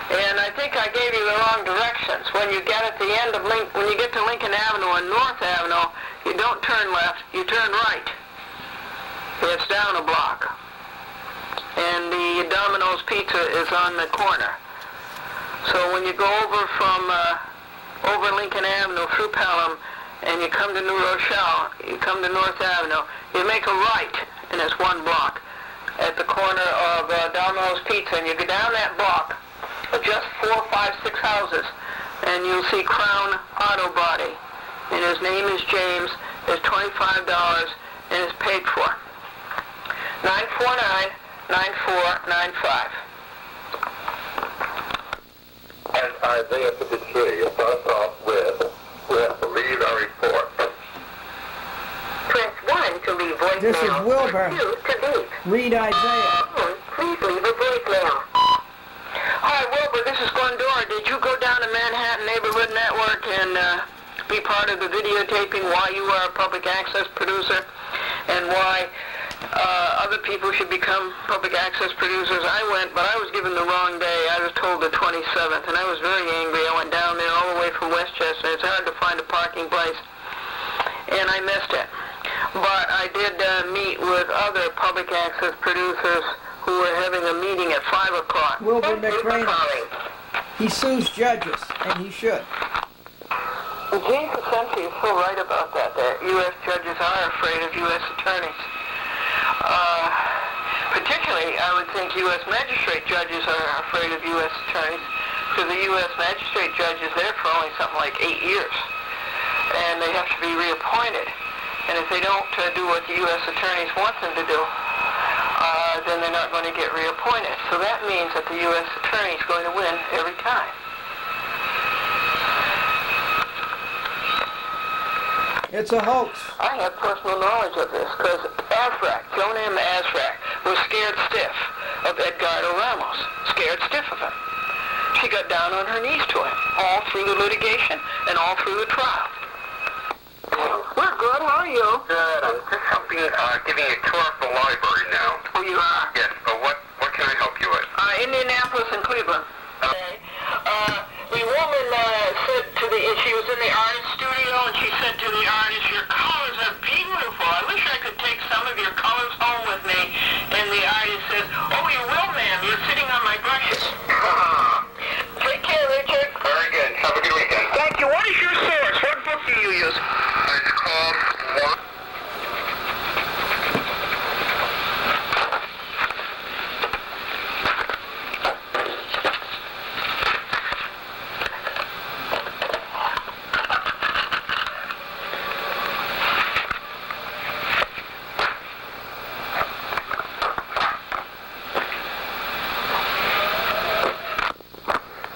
And I think I gave you the wrong directions. When you get at the end of when you get to Lincoln Avenue and North Avenue, you don't turn left, you turn right. It's down a block. And the Domino's Pizza is on the corner. So when you go over from over Lincoln Avenue through Pelham and you come to New Rochelle, you come to North Avenue, you make a right, and it's one block at the corner of Domino's Pizza, and you go down that block, just 4, 5, 6 houses, and you'll see Crown Auto Body, and his name is James. It's $25, and it's paid for. 949-9495. And Isaiah 53, it starts off with, we have to read our report. Press 1 to leave voicemail. This is Wilbur. 2 to beep. Read Isaiah. Please leave a voicemail. Hi, Wilbur, this is Glendora. Did you go down to Manhattan Neighborhood Network and be part of the videotaping why you are a public access producer and why other people should become public access producers? I went, but I was given the wrong day. I was told the 27th, and I was very angry. I went down there all the way from Westchester. It's hard to find a parking place, and I missed it. But I did meet with other public access producers who were having a meeting at 5 o'clock. Wilbur Thank you for McRae. calling. he sues judges, and he should. Gene Crescenzi is so right about that U.S. judges are afraid of U.S. attorneys. Particularly, I would think U.S. magistrate judges are afraid of U.S. attorneys, because the U.S. magistrate judge is there for only something like 8 years, and they have to be reappointed. And if they don't do what the U.S. attorneys want them to do, then they're not going to get reappointed. So that means that the U.S. attorney is going to win every time. It's a hoax. I have personal knowledge of this, because Joan M. Azrak, was scared stiff of Edgardo Ramos. Scared stiff of him. She got down on her knees to him, all through the litigation and all through the trial. We're good. How are you? Good. I'm just helping, giving a tour of the library now. Oh, you are? Yes, but what can I help you with? Indianapolis and Cleveland. Okay. The woman said to she was in the artist studio, and she said to the artist, "Your colors are beautiful. I wish I could take some of your colors home with me." And the artist says, "Oh, you will, ma'am. You're sitting on my brushes." Take care, Richard. Very good. Have a good weekend. Thank you. What is your source? What book do you use? It's called What?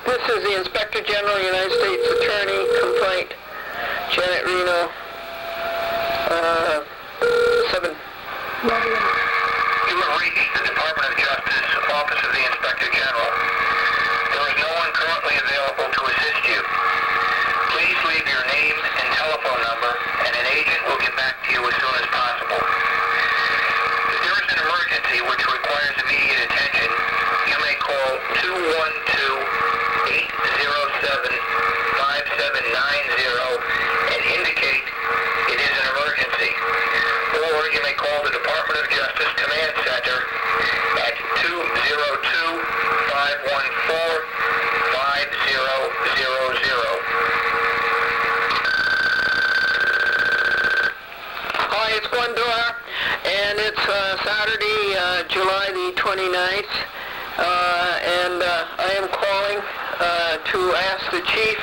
This is the Inspector General, United States Attorney, complaint, Janet Reno, 7. You have reached the Department of Justice, Office of the Inspector General. There is no one currently available to assist you. Please leave your name and telephone number, and an agent will get back to you as soon as possible. If there is an emergency which requires immediate attention, you may call 212-807-5790 and indicate it is an emergency. Or you may call the Department of Justice Command Center at 202-514-5000. Hi, it's Glendora, and it's Saturday, July the 29th, and I am calling to ask the chief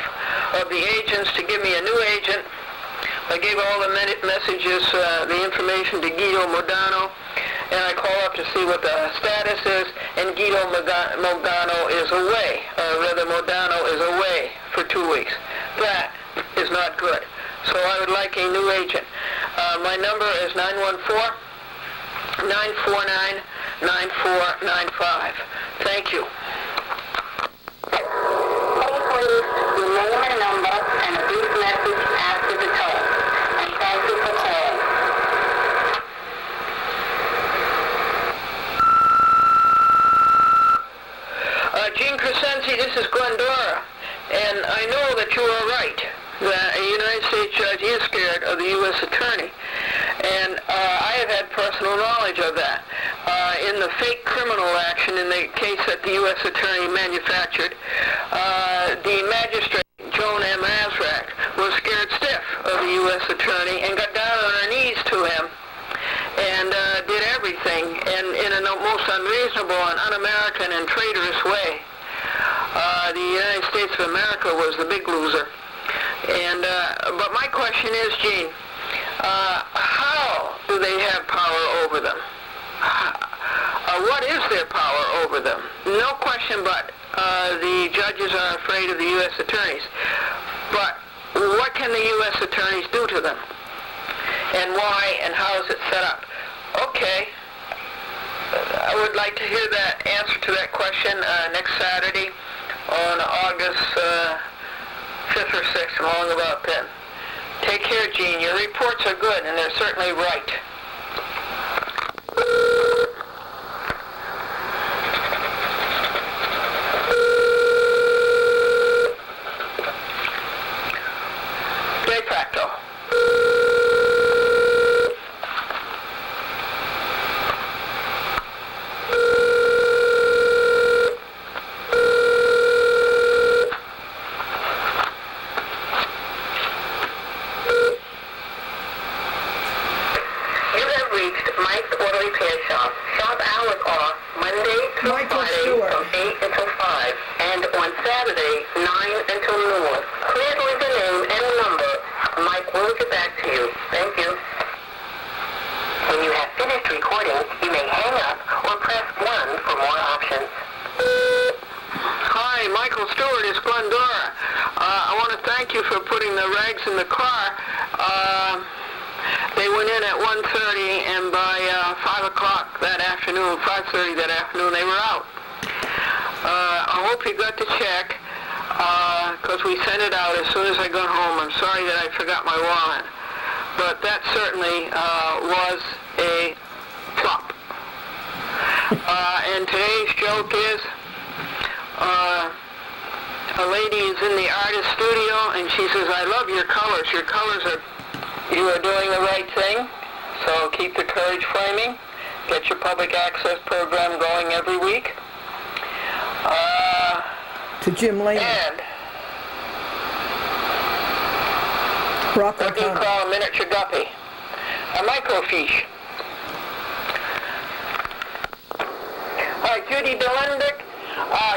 of the agents to give me a new agent. I gave all the messages, the information to Guido Modano, and I call up to see what the status is, and Guido Modano is away, Modano is away for 2 weeks. That is not good. So I would like a new agent. My number is 914-949-9495. Thank you. Please leave your name and number and a brief message after the tone. And thank you for calling. Gene Crescenzi, this is Glendora, and I know that you are right, that a United States judge is scared of the U.S. attorney, and I have had personal knowledge of that. In the fake criminal action in the case that the U.S. attorney manufactured, the magistrate, Joan M. Azrak, was scared stiff of the U.S. attorney and got down on her knees to him and did everything in a most unreasonable and un-American and traitorous way. The United States of America was the big loser. And but my question is, Gene, how do they have power over them? What is their power over them? No question but the judges are afraid of the U.S. attorneys. But what can the U.S. attorneys do to them? And why and how is it set up? Okay. I would like to hear that answer to that question next Saturday on August 5th or 6th, along about then. Take care, Gene. Your reports are good, and they're certainly right. De facto. Mike's Auto Repair Shop. Shop hours are Monday through Friday from 8 until 5, and on Saturday, 9 until noon. Please leave your name and number. Mike will get back to you. Thank you. When you have finished recording, you may hang up or press 1 for more options. Hi, Michael Stewart is Glendora. I want to thank you for putting the rags in the car. They went in at 1:30, and by 5 o'clock that afternoon, 5:30 that afternoon, they were out. I hope you got the check, because we sent it out as soon as I got home. I'm sorry that I forgot my wallet. But that certainly was a flop. And today's joke is, a lady is in the artist studio and she says, I love your colors. Your colors you are doing the right thing. So keep the courage flaming. Get your public access program going every week. To Jim Lane. And Rockland what do you call a miniature guppy? A microfiche. Judy Delendick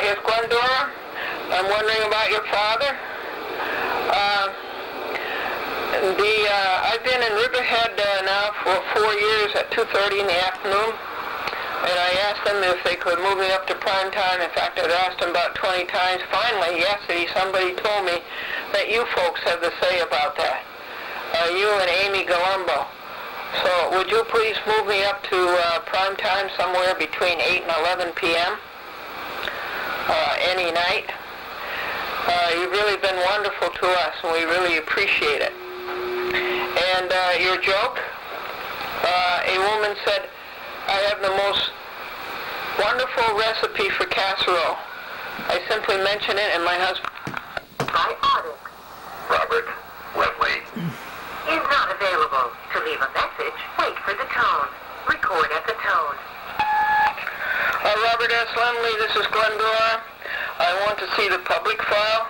is Glendora. I'm wondering about your father. I've been in Riverhead now for 4 years at 2:30 in the afternoon, and I asked them if they could move me up to prime time. In fact, I've asked them about 20 times. Finally, yesterday, somebody told me that you folks have the say about that. You and Amy Galumbo. So would you please move me up to prime time somewhere between 8 and 11 p.m. Any night? You've really been wonderful to us, and we really appreciate it. And your joke, a woman said, I have the most wonderful recipe for casserole. I simply mention it, and my husband... By audit. Robert Leslie. Is not available. To leave a message, wait for the tone. Record at the tone. Robert S. Lumley, this is Glendora. I want to see the public file.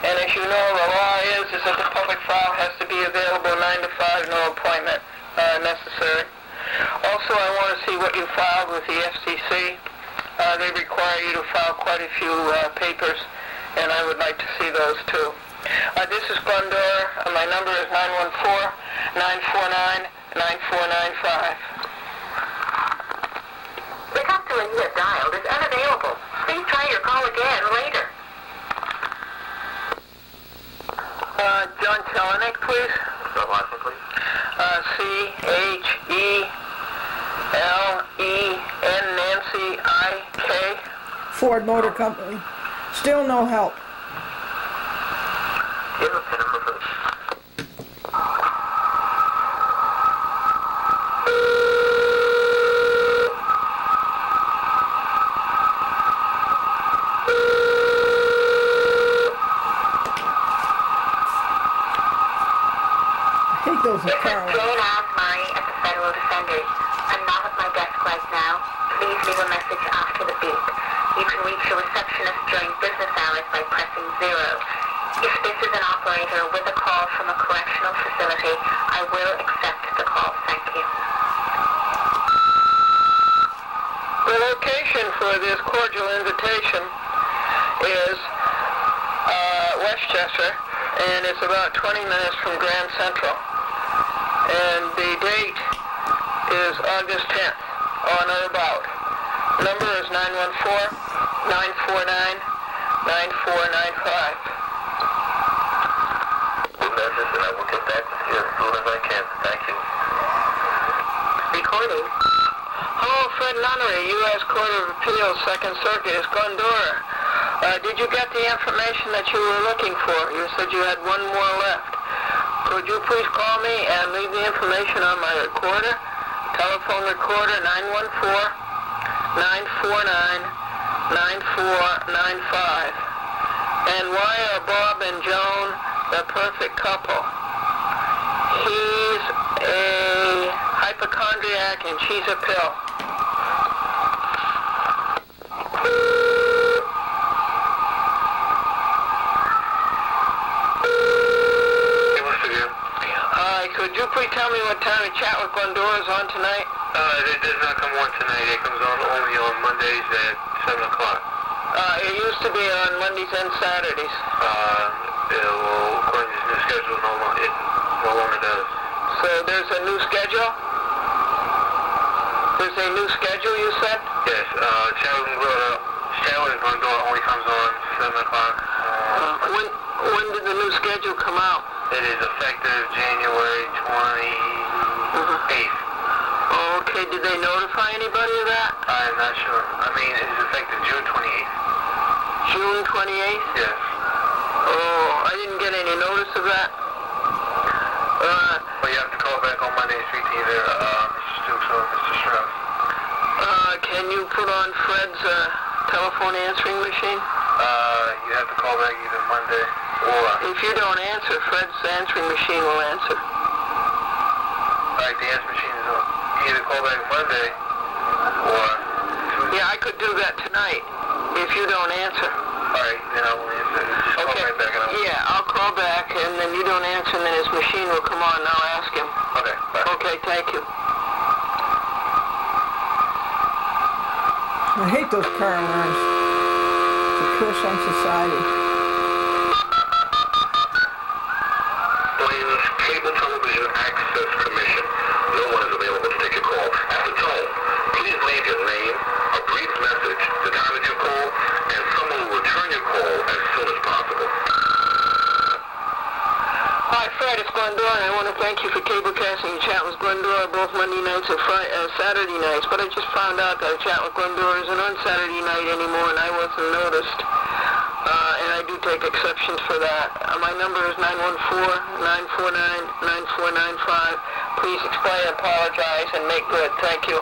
And as you know, the law is that the public file has to be available 9 to 5, no appointment necessary. Also, I want to see what you filed with the FCC. They require you to file quite a few papers, and I would like to see those too. This is Glendora. My number is 914-949-9495. The customer you have dialed is unavailable. Please try your call again later. John Telenik, please. Spell last name, please. C-H-E-L-E-N Nancy I-K. Ford Motor Company. Still no help. Give a pen number, please. Those are This is Carol. Jane Asmari at the Federal Defenders. I'm not at my desk right now. Please leave a message after the beep. You can reach a receptionist during business hours by pressing 0. If this is an operator with a call from a correctional facility, I will accept the call. Thank you. The location for this cordial invitation is Westchester, and it's about 20 minutes from Grand Central. And the date is August 10th, on or about. Number is 914-949-9495. The message, and I will get back with you as soon as I can. Thank you. Recording. Hello, Fred Nunnery, U.S. Court of Appeals, Second Circuit. It's Glendora. Did you get the information that you were looking for? You said you had one more left. Could you please call me and leave the information on my recorder? Telephone recorder 914-949-9495. And why are Bob and Joan the perfect couple? He's a hypochondriac and she's a pill. Hi, could Would you please tell me what time the chat with Glendora is on tonight? It does not come on tonight. It comes on only on Mondays at 7 o'clock. It used to be on Mondays and Saturdays. According to the new schedule, it no longer does. So there's a new schedule? There's a new schedule, you said? Yes, Chat with Glendora only comes on 7 o'clock. When did the new schedule come out? It is effective January 28th. Okay, did they notify anybody of that? I'm not sure. I mean, it is effective June 28th. June 28th? Yes. Oh, I didn't get any notice of that. But you have to call back on Monday and speak to either Mr. Stooks or Mr. Strauss. Can you put on Fred's telephone answering machine? You have to call back either Monday or... If you don't answer, Fred's answering machine will answer. Alright, the answer machine is on. Either call back Monday or Tuesday. Yeah, I could do that tonight if you don't answer. Alright, then I will answer. Just call right back and I'll call back, and then you don't answer, and then his machine will come on, and I'll ask him. Okay, bye. Okay, thank you. I hate those car alarms. It's a curse on society. Blaines Cable Television Access Commission. No one is available to take your call. At the tone, please leave your name, a brief message, the time that you call, and someone will return your call as soon as possible. Hi, Fred, it's Glendora, and I want to thank you for cablecasting and chat with Glendora both Monday nights and Saturday nights, but I just found out that chat with Glendora isn't on Saturday night anymore, and I wasn't noticed. And I do take exceptions for that. My number is 914-949-9495. Please explain, apologize, and make good. Thank you.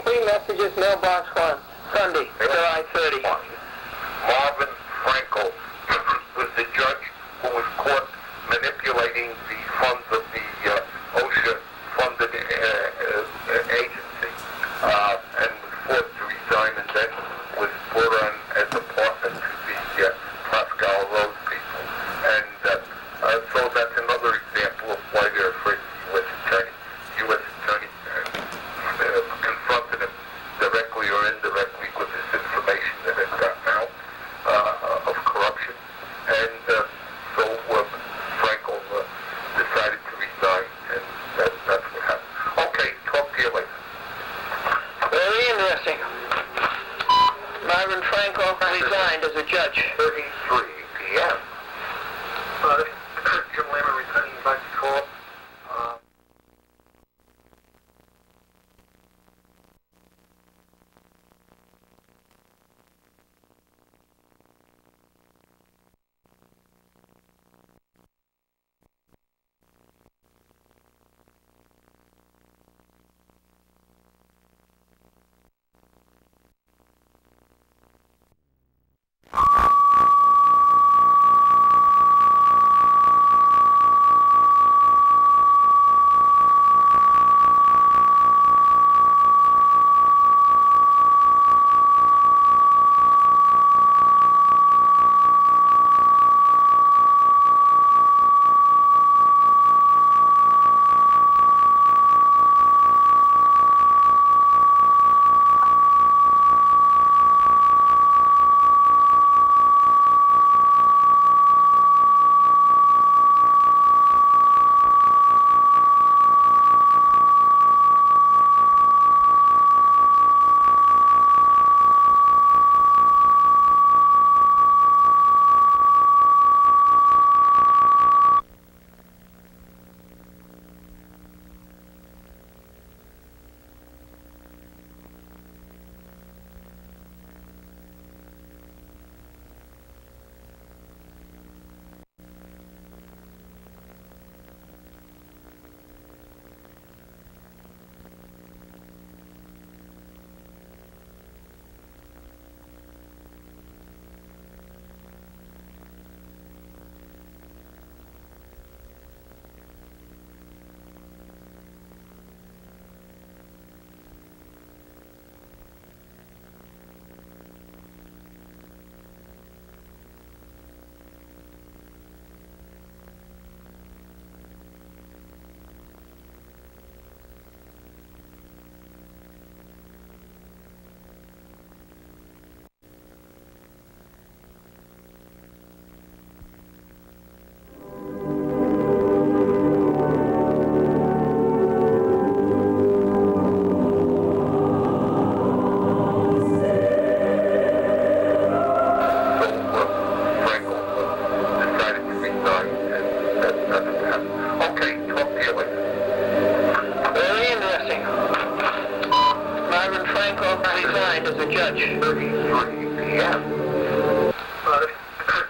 Three messages, mailbox 1, Sunday, July 30. Marvin Franco was the judge who was caught manipulating the funds of the OSHA-funded agency and was forced to resign, and then was brought on as a partner to the Pascal Road people. And so that's another example of why they're afraid of the U.S. Attorney. The U.S. Attorney confronted him directly or indirectly with this information that had gotten out of corruption. And so Franco decided to resign, and that's what happened. Okay, talk to you later. Very interesting. Marvin Franco resigned as a judge. 33 p.m. Jim Lehman returning back to call. p.m. This is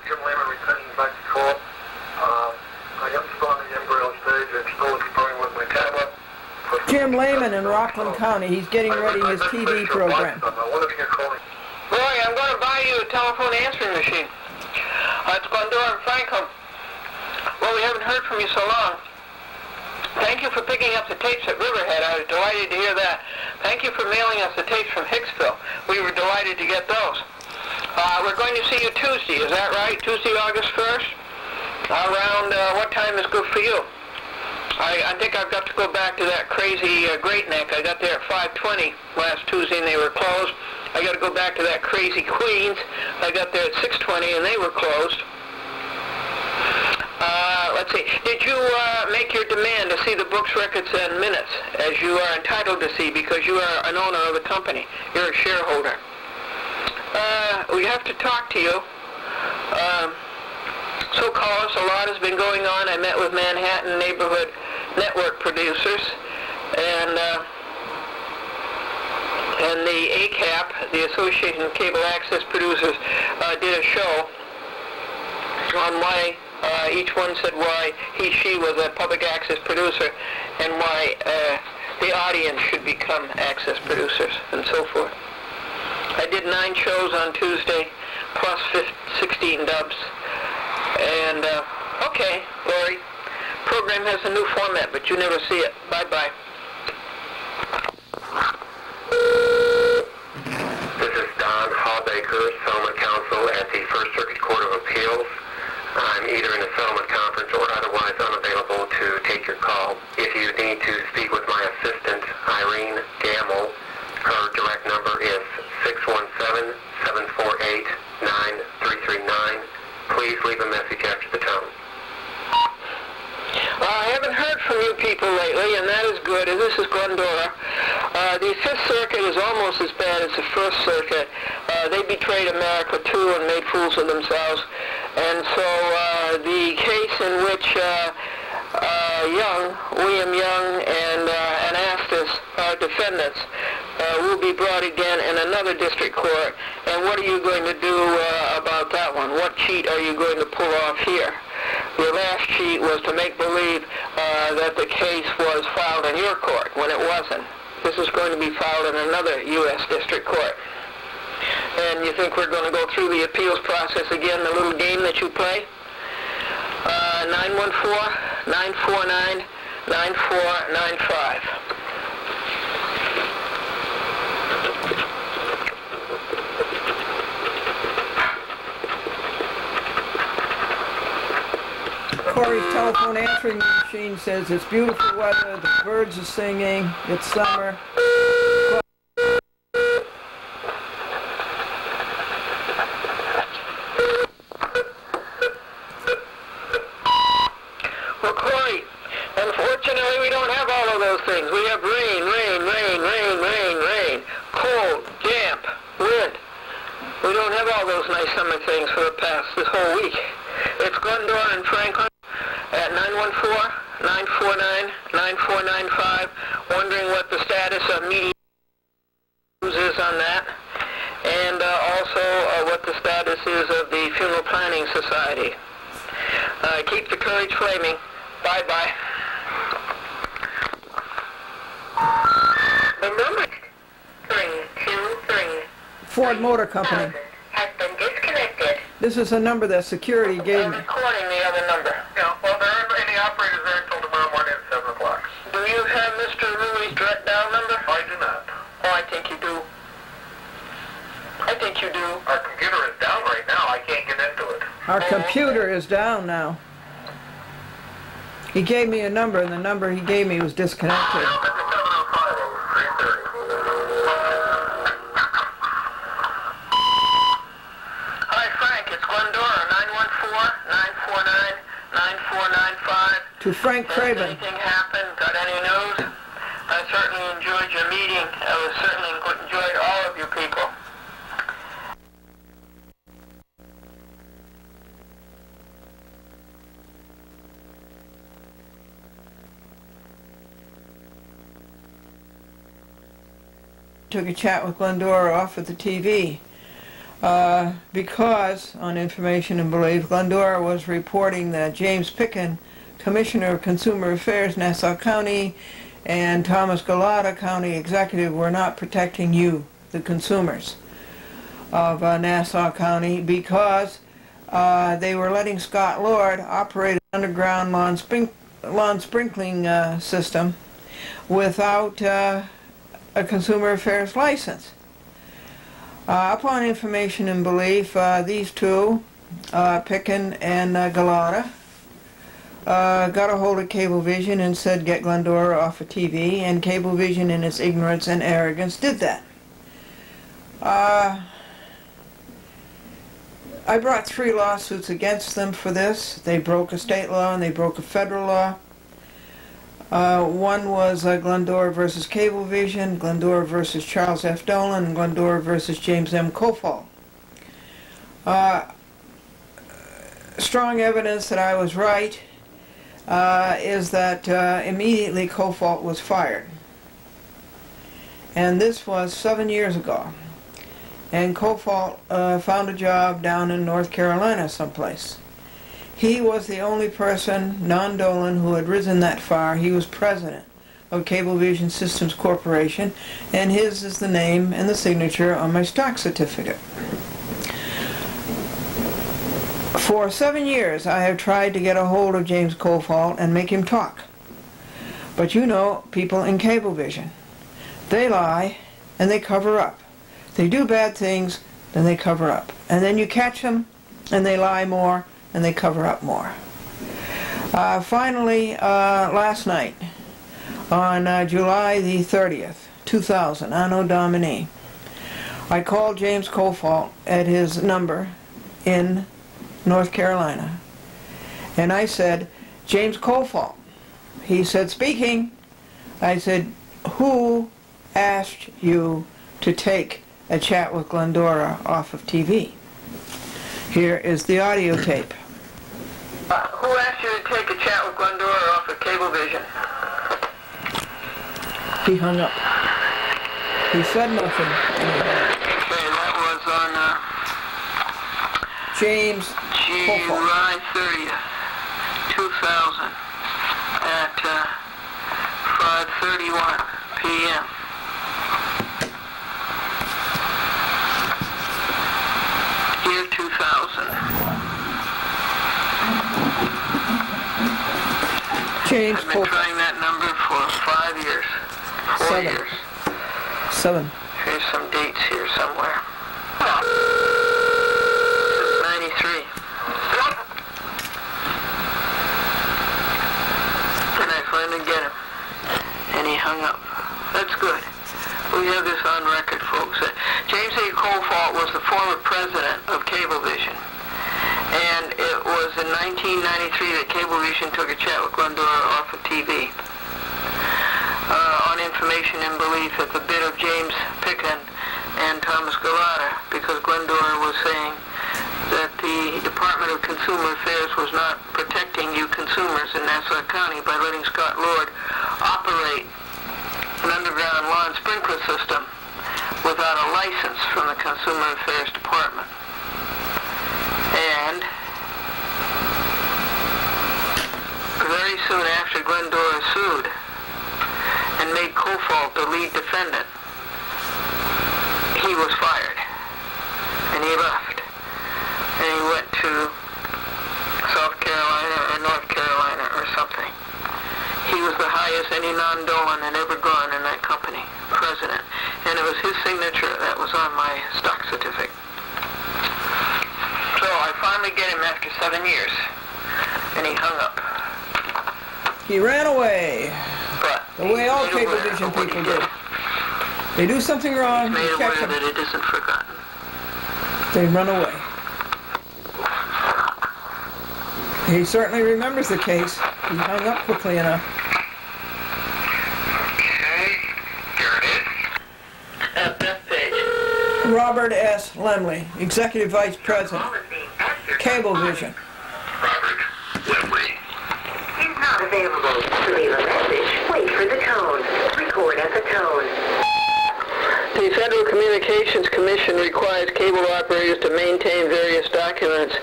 Jim Lehman returning back to call. I am still on the embryo stage. I'm still exploring with my tablet. Jim Lehman in Rockland County. He's getting ready his TV program. Roy, I'm going to buy you a telephone answering machine. It's Glendora and Franklin. Well, we haven't heard from you so long. Thank you for picking up the tapes at Riverhead. I was delighted to hear that. Thank you for mailing us the tapes from Hicksville. We were delighted to get those. We're going to see you Tuesday, is that right? Tuesday, August 1st? Around what time is good for you? I think I've got to go back to that crazy Great Neck. I got there at 5:20 last Tuesday and they were closed. I got to go back to that crazy Queens. I got there at 6:20 and they were closed. Let's see. Did you make your demand to see the books, records, and minutes, as you are entitled to see because you are an owner of the company? You're a shareholder. We have to talk to you. So call us. A lot has been going on. I met with Manhattan Neighborhood Network producers, and the ACAP, the Association of Cable Access Producers, did a show on why each one said why she was a public access producer and why the audience should become access producers and so forth. I did 9 shows on Tuesday, plus 16 dubs. And, okay, Lori, program has a new format, but you never see it. Bye-bye. This is Don Hallbaker, Settlement Counsel at the First Circuit Court of Appeals. I'm either in a settlement conference or otherwise unavailable to take your call. If you need to speak with my assistant, Irene Gamble, her direct number is 617-748-9339. Please leave a message after the tone. I haven't heard from you people lately, and that is good. This is Glendora. The Fifth Circuit is almost as bad as the First Circuit. They betrayed America, too, and made fools of themselves. And so the case in which William Young, and Astis are defendants will be brought again in another district court. And what are you going to do about that one? What cheat are you going to pull off here? Your last cheat was to make believe that the case was filed in your court when it wasn't. This is going to be filed in another U.S. district court. And you think we're going to go through the appeals process again, the little game that you play? 914-949-9495. Corey's telephone answering machine says it's beautiful weather, the birds are singing, it's summer. Well, Corey, unfortunately we don't have all of those things. We have rain, cold, damp, wind. We don't have all those nice summer things for this whole week. It's Glendora and Franklin at 914-949-9495, wondering what the status of media news is on that, and also what the status is of the Funeral Planning Society. Keep the courage flaming. Bye-bye. The number 323 Ford Motor Company. has been disconnected. This is a number that security gave me. I'm recording the other number. Yeah, well, there aren't any operators there until tomorrow morning at 7 o'clock. Do you have Mr. Rui's direct dial number? I do not. Oh, I think you do. I think you do. Our computer is down right now. I can't get into it. Our computer is down now. He gave me a number, and the number he gave me was disconnected. Now, Mr. 705 over 330. Hi, Frank. It's Glendora. 914-949-9495. To Frank Has Craven. anything happened? Got any news? I certainly enjoyed your meeting. I certainly enjoyed all of you people. Took a chat with Glendora off of the TV. because, on information and belief, Glendora was reporting that James Picken, Commissioner of Consumer Affairs, Nassau County, and Thomas Galata, County Executive, were not protecting you, the consumers of Nassau County, because they were letting Scott Lord operate an underground lawn sprinkling system without a Consumer Affairs license. Upon information and belief, these two, Picken and Galata, got a hold of Cablevision and said, get Glendora off of TV, and Cablevision, in its ignorance and arrogance, did that. I brought 3 lawsuits against them for this. They broke a state law and they broke a federal law. One was Glendora versus Cablevision, Glendora versus Charles F. Dolan, and Glendora versus James M. Kofal. Strong evidence that I was right is that immediately Kofal was fired. And this was 7 years ago. And Kofal found a job down in North Carolina someplace. He was the only person, non-Dolan, who had risen that far. He was president of Cablevision Systems Corporation, and his is the name and the signature on my stock certificate. For 7 years, I have tried to get a hold of James Kofal and make him talk. But you know, people in Cablevision, they lie and they cover up. They do bad things, then they cover up. And then you catch them, and they lie more, and they cover up more. Finally, last night, on July the 30th, 2000, Anno Domini, I called James Kofal at his number in North Carolina. And I said, James Kofal. He said, speaking. I said, who asked you to take a chat with Glendora off of TV? Here is the audio tape. Who asked you to take a chat with Glendora off of Cablevision? He hung up. He said nothing. Okay, that was on James July 30th, 2000 at 5:31 p.m. Year 2000. James I've been trying that number for 5 years. 4 years. 7. Here's some dates here somewhere. This is 93. And I finally get him. And he hung up. That's good. We have this on record, folks. James A. Kofal was the former president of Cablevision. And it was in 1993 that Cablevision took a chat with Glendora off of TV. On information and belief at the bid of James Picken and Thomas Galata, because Glendora was saying that the Department of Consumer Affairs was not protecting you consumers in Nassau County by letting Scott Lord operate an underground lawn sprinkler system without a license from the Consumer Affairs Department. And very soon after Glendora sued and made Kofal the lead defendant, he was fired. And he left. And he went to South Carolina or North Carolina or something. He was the highest any non-Dolan had ever gone in that company, president. And it was his signature that was on my stock certificate. So I finally get him after 7 years. And he hung up. He ran away. But the way all Cablevision people do. They do something wrong, they catch them. that it isn't forgotten. They run away. He certainly remembers the case. He hung up quickly enough. Okay, here it is. At that page. Robert S. Lemley, Executive Vice President, Cablevision. Robert Lemley. Is not available. To leave a message, wait for the tone. Record at the tone. The Federal Communications Commission requires cable operators to maintain various documents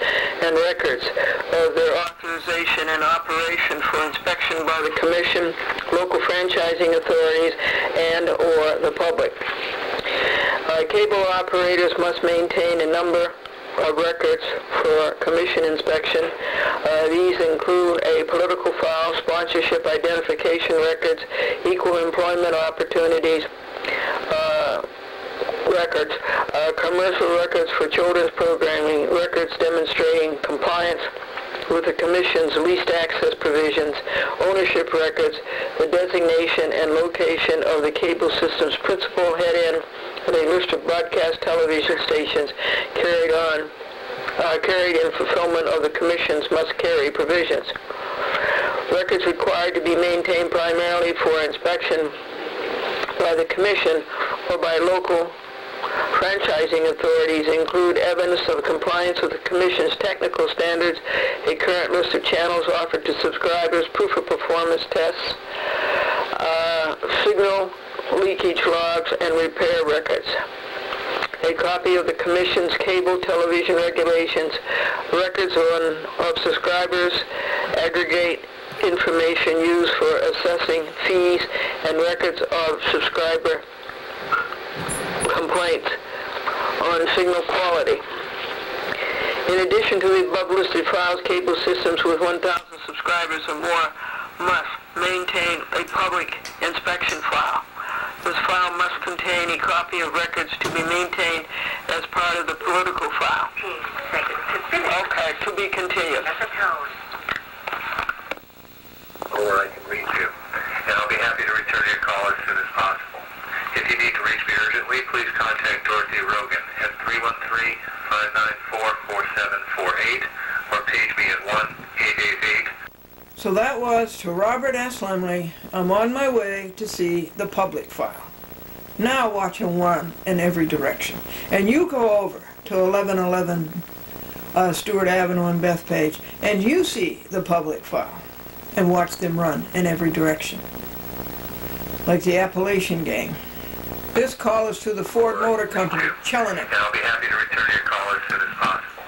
and records of their authorization and operation for inspection by the Commission, local franchising authorities, and/or the public. Cable operators must maintain a number of records for Commission inspection. These include a political file, sponsorship identification records, equal employment opportunities records, commercial records for children's programming, records demonstrating compliance with the Commission's least access provisions, ownership records, the designation and location of the cable system's principal head-end, and a list of broadcast television stations carried in fulfillment of the Commission's must-carry provisions. Records required to be maintained primarily for inspection by the Commission or by local franchising authorities include evidence of compliance with the Commission's technical standards, a current list of channels offered to subscribers, proof of performance tests, signal leakage logs, and repair records. A copy of the Commission's cable television regulations, records of subscribers, aggregate information used for assessing fees, and records of subscriber complaints on signal quality. In addition to the above-listed files, cable systems with 1,000 subscribers or more must maintain a public inspection file. This file must contain a copy of records to be maintained as part of the political file. Okay, to be continued. Or I can reach you, and I'll be happy to return your call as soon as possible. If you need to reach me urgently, please contact Dorothy Rogan at 313-594-4748 or page me at 1-888. So that was to Robert S. Lemley. I'm on my way to see the public file. Now watch him run in every direction. And you go over to 1111 Stewart Avenue in Bethpage, and you see the public file and watch them run in every direction. Like the Appalachian Gang. This call is to the Ford Motor Company, Chelinek. And I'll be happy to return your call as soon as possible.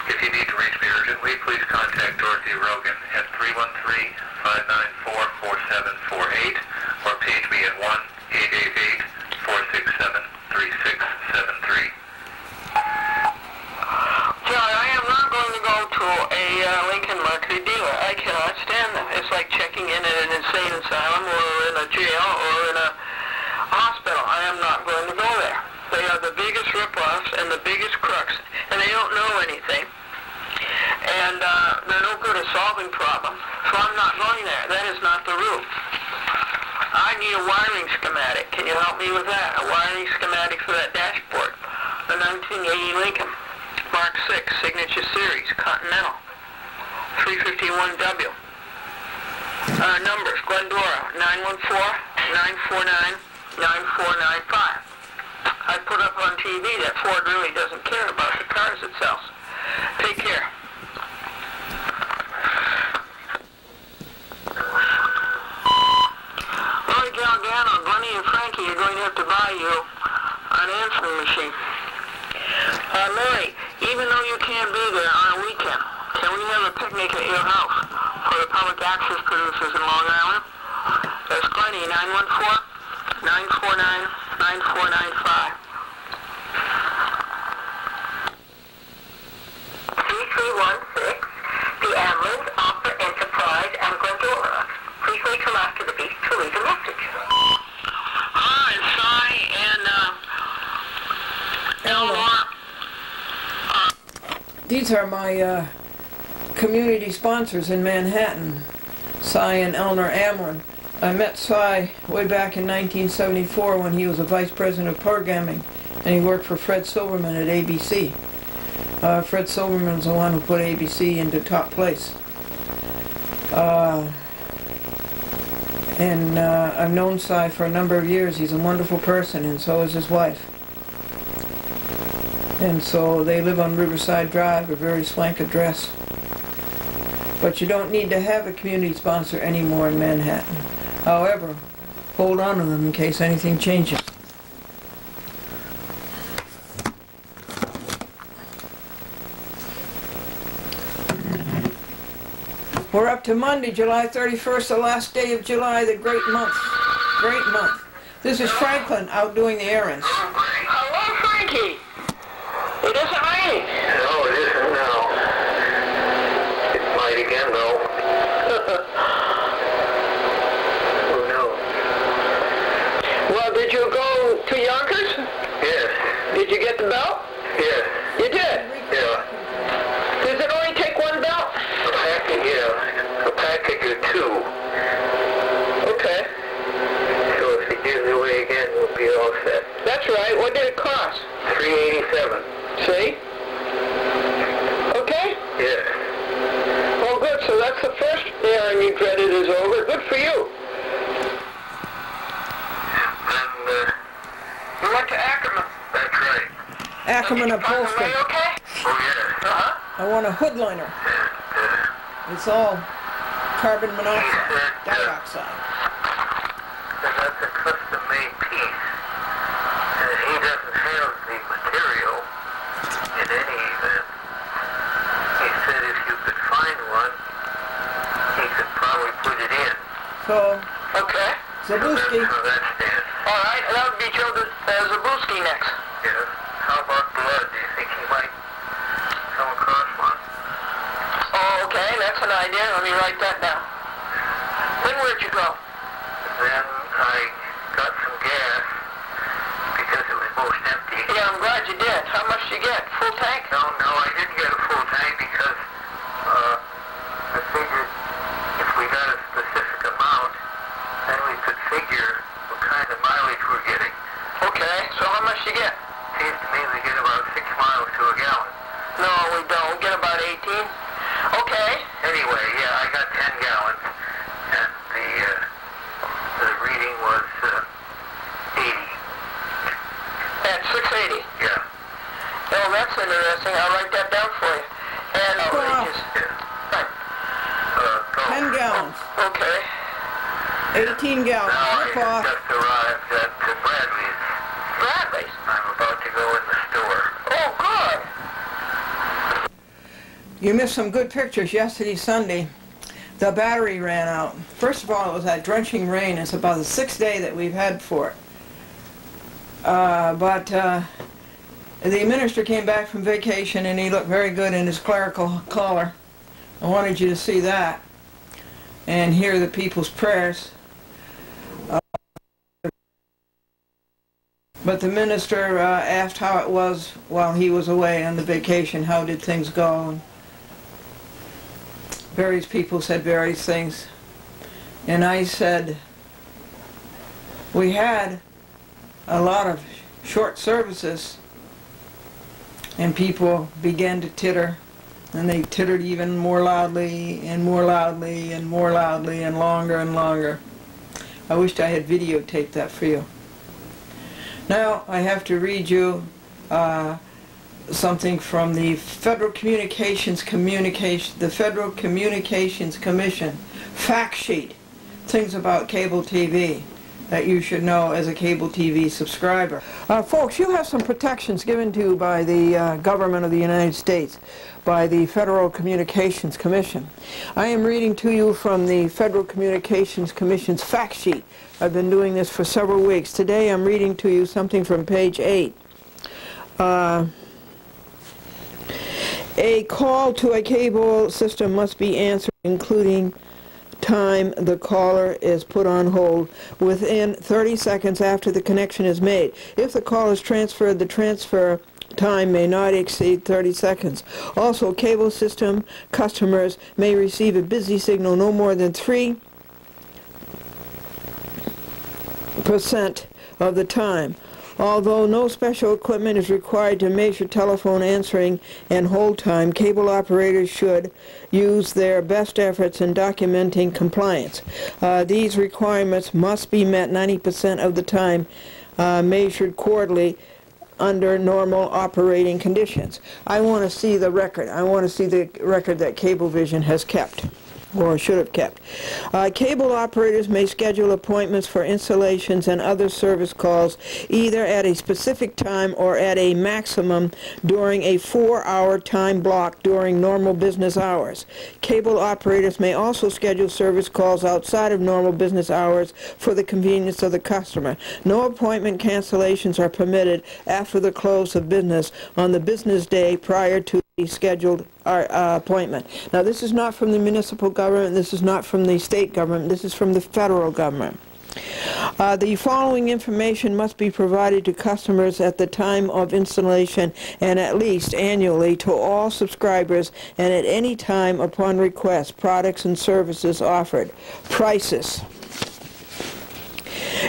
If you need to reach me urgently, please contact Dorothy Rogan at 313-594-4748 or page me at 1-888-467-3673. John, I am not going to go to a Lincoln Mercury dealer. I cannot stand them. It's like checking in at an insane asylum or in a jail or in a hospital. I am not going to go there. They are the biggest rip-offs and the biggest crooks, and they don't know anything. And they're no good at solving problems. So I'm not going there. That is not the route. I need a wiring schematic. Can you help me with that? A wiring schematic for that dashboard. The 1980 Lincoln. Mark 6, Signature Series, Continental. 351W. Numbers, Glendora, 914-949-9495. I put up on TV that Ford really doesn't care about the cars it sells. Take care. Lori Galgano, Glennie and Frankie are going to have to buy you an answering machine. Lori, even though you can't be there on a weekend, can we have a picnic at your house for the public access producers in Long Island? That's Glennie, 914-949-9495. 3316, the Amherst Opera Enterprise and Glendora. Please wait till after the beep to leave a message. Hi, Cy and Eleanor. These are my community sponsors in Manhattan, Cy and Eleanor Amlin. I met Cy way back in 1974 when he was a vice president of programming, and he worked for Fred Silverman at ABC. Fred Silverman's the one who put ABC into top place. I've known Cy for a number of years. He's a wonderful person, and so is his wife. And so they live on Riverside Drive, a very swank address. But you don't need to have a community sponsor anymore in Manhattan. However, hold on to them in case anything changes. We're up to Monday, July 31st, the last day of July, the great month. Great month. This is Franklin out doing the errands. Hello, Frankie. It isn't raining. No, it isn't now. It might again, though. Who knows? Well, did you go to Yonkers? Yes. Did you get the belt? Yes. You did? Yeah. Does it only take one belt? A package, yeah. A package or two. Okay. So if he gives it away again, we'll be all set. That's right. What did it cost? $387. See? Okay? Yes. Well, good. So that's the first errand you dreaded is over. Good for you. Then, You went to Ackerman. that's right. Ackerman upholstery. Way okay? Oh, yes. Uh-huh. I want a hoodliner. It's all carbon monoxide, dioxide. That's a custom-made piece. And he doesn't have the material in any event. He said if you could find one, he could probably put it in. So, Okay. Zabuski. So that's how that stands. All right. That would be Joe Zabuski next. Yes. How about blood? Do you think he might come across one? Oh, okay. That's an idea. Let me write that down. Then where'd you go? Then I got some gas because it was most empty. Yeah, I'm glad you did. How much did you get? Full tank? No, I didn't get a full tank because I figured if we got a specific amount, then we could figure what kind of mileage we're getting. Okay. So how much did you get? Seems to me we get about 6 miles to a gallon. No, we don't. We get about 18. Okay. Anyway, yeah, I got 10 gallons, and the reading was 80. At 680. Yeah. Oh, that's interesting. I'll write that down for you. And outrageous. Right. 10 gallons. Okay. 18 gallons. Now Rip I off. just arrived at Bradley's. Bradley's. I'm about to go in the store. Oh, good. You missed some good pictures yesterday, Sunday. The battery ran out. First of all, it was that drenching rain. It's about the 6th day that we've had for it. But the minister came back from vacation and he looked very good in his clerical collar. I wanted you to see that and hear the people's prayers. But the minister asked how it was while he was away on the vacation. How did things go? And various people said various things. And I said, we had a lot of short services and people began to titter, and they tittered even more loudly and more loudly and more loudly and longer. I wished I had videotaped that for you. Now I have to read you something from the Federal Communications Commission fact sheet, things about cable TV that you should know as a cable TV subscriber. Folks, you have some protections given to you by the government of the United States, by the Federal Communications Commission. I am reading to you from the Federal Communications Commission's fact sheet. I've been doing this for several weeks. Today I'm reading to you something from page 8. A call to a cable system must be answered, including time the caller is put on hold, within 30 seconds after the connection is made. If the call is transferred, the transfer time may not exceed 30 seconds. Also, cable system customers may receive a busy signal no more than 3% of the time. Although no special equipment is required to measure telephone answering and hold time, cable operators should use their best efforts in documenting compliance. These requirements must be met 90% of the time, measured quarterly under normal operating conditions. I want to see the record. I want to see the record that Cablevision has kept. or should have kept. Cable operators may schedule appointments for installations and other service calls either at a specific time or at a maximum during a 4-hour time block during normal business hours. Cable operators may also schedule service calls outside of normal business hours for the convenience of the customer. No appointment cancellations are permitted after the close of business on the business day prior to the scheduled appointment. Now, this is not from the municipal government, this is not from the state government, this is from the federal government. The following information must be provided to customers at the time of installation and at least annually to all subscribers and at any time upon request. Products and services offered, prices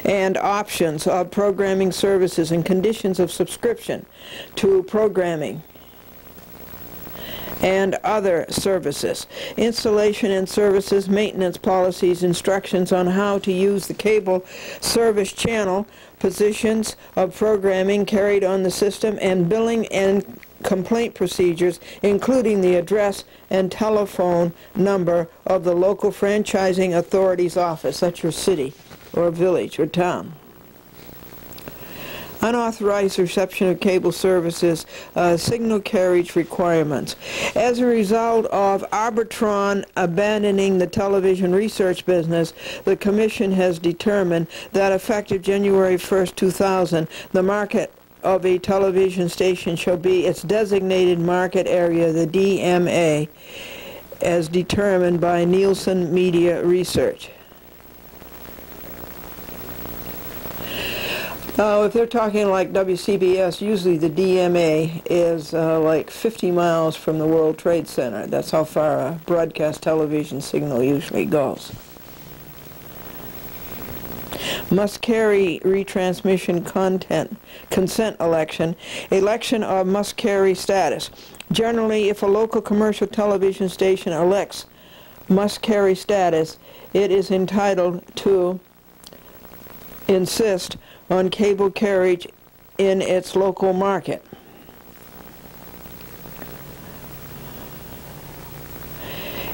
and options of programming services and conditions of subscription to programming and other services, installation and services, maintenance policies, instructions on how to use the cable service channel, positions of programming carried on the system, and billing and complaint procedures, including the address and telephone number of the local franchising authority's office. That's your city or village or town. Unauthorized reception of cable services, signal carriage requirements. As a result of Arbitron abandoning the television research business, the Commission has determined that effective January 1st, 2000, the market of a television station shall be its designated market area, the DMA, as determined by Nielsen Media Research. If they're talking like WCBS, usually the DMA is like 50 miles from the World Trade Center. That's how far a broadcast television signal usually goes. Must carry retransmission consent election of must carry status. Generally, if a local commercial television station elects must carry status, it is entitled to insist on cable carriage in its local market.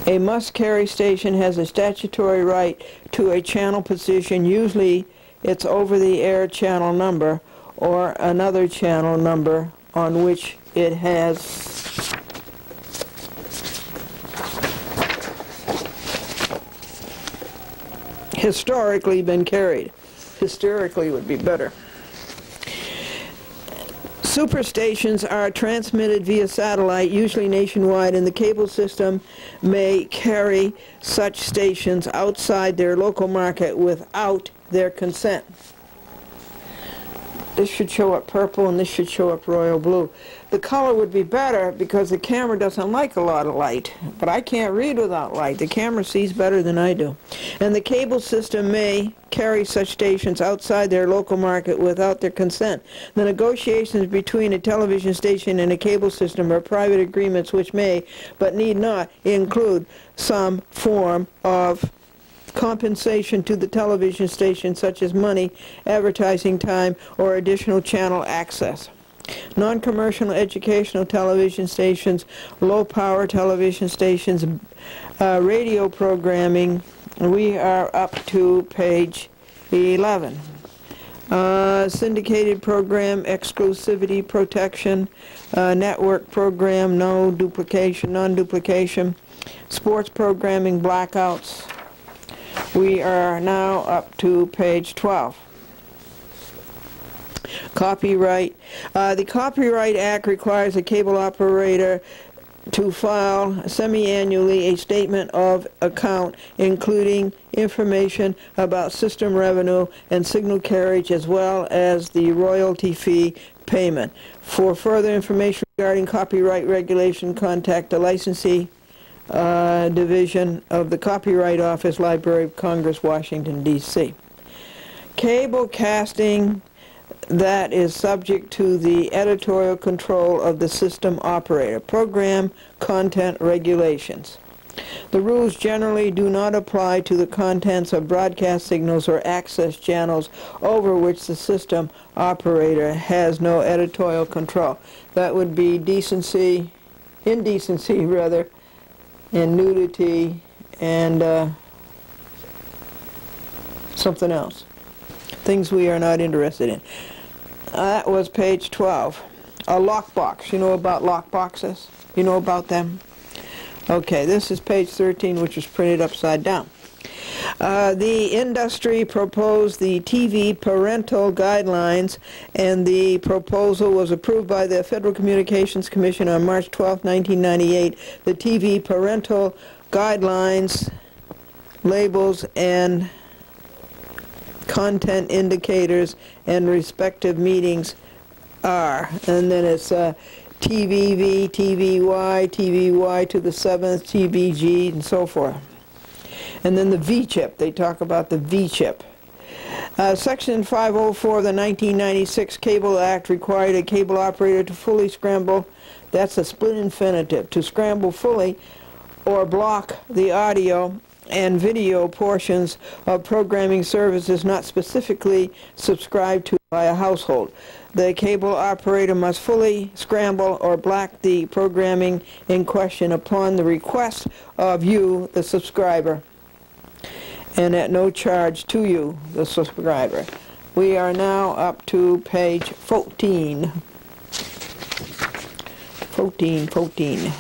A must-carry station has a statutory right to a channel position, usually its over-the-air channel number or another channel number on which it has historically been carried. Hysterically would be better. Superstations are transmitted via satellite, usually nationwide, and the cable system may carry such stations outside their local market without their consent. This should show up purple and this should show up royal blue. The color would be better because the camera doesn't like a lot of light, but I can't read without light. The camera sees better than I do. And the cable system may carry such stations outside their local market without their consent. The negotiations between a television station and a cable system are private agreements which may, but need not, include some form of compensation to the television station, such as money, advertising time, or additional channel access. Non-commercial educational television stations, low-power television stations, radio programming. We are up to page 11. Syndicated program, exclusivity protection, network program, no duplication, non-duplication, sports programming, blackouts. We are now up to page 12. Copyright. The Copyright Act requires a cable operator to file semi-annually a statement of account including information about system revenue and signal carriage as well as the royalty fee payment. For further information regarding copyright regulation, contact the licensee Division of the Copyright Office, Library of Congress, Washington, D.C. Cable casting that is subject to the editorial control of the system operator. Program content regulations. The rules generally do not apply to the contents of broadcast signals or access channels over which the system operator has no editorial control. That would be indecency rather, and nudity and something else. Things we are not interested in. That was page 12. A lockbox. You know about lockboxes? You know about them? Okay, this is page 13, which is printed upside down. The industry proposed the TV parental guidelines, and the proposal was approved by the Federal Communications Commission on March 12, 1998. The TV parental guidelines, labels, and content indicators and respective meetings are, and then it's TVV, TVY, TVY to the 7th, TVG, and so forth. And then the V-chip, they talk about the V-chip. Section 504 of the 1996 Cable Act required a cable operator to fully scramble, that's a split infinitive, to scramble fully or block the audio and video portions of programming services not specifically subscribed to by a household. The cable operator must fully scramble or block the programming in question upon the request of you, the subscriber, and at no charge to you, the subscriber. We are now up to page 14. 14.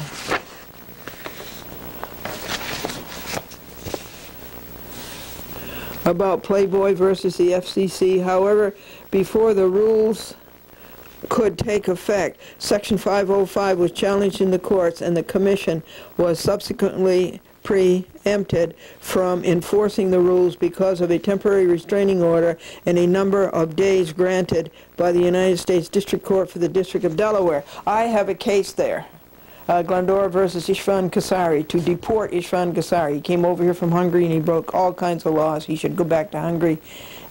About Playboy versus the FCC. However, before the rules could take effect, Section 505 was challenged in the courts, and the Commission was subsequently preempted from enforcing the rules because of a temporary restraining order and a number of days granted by the United States District Court for the District of Delaware. I have a case there. Glendora versus Ishvan Kasari, to deport Ishvan Kasari. He came over here from Hungary and he broke all kinds of laws. He should go back to Hungary.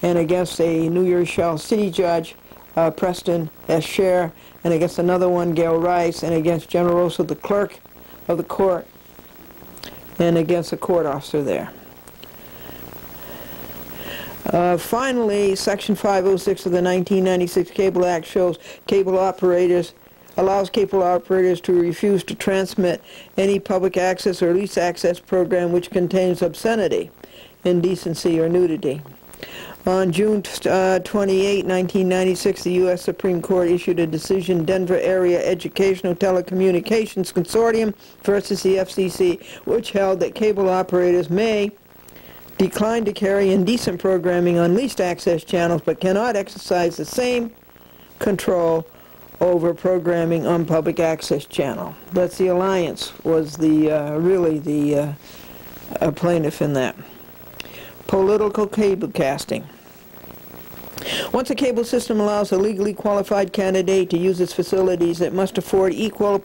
And against a New Year's Shell city judge, Preston S. Scher, and against another one, Gail Rice, and against Generoso, the clerk of the court, and against a court officer there. Finally, Section 506 of the 1996 Cable Act allows cable operators to refuse to transmit any public access or least access program which contains obscenity, indecency, or nudity. On June 28, 1996, the U.S. Supreme Court issued a decision, Denver Area Educational Telecommunications Consortium versus the FCC, which held that cable operators may decline to carry indecent programming on least access channels but cannot exercise the same control over programming on public access channel. That's the Alliance was the really the plaintiff in that. Political cable casting. Once a cable system allows a legally qualified candidate to use its facilities, it must afford equal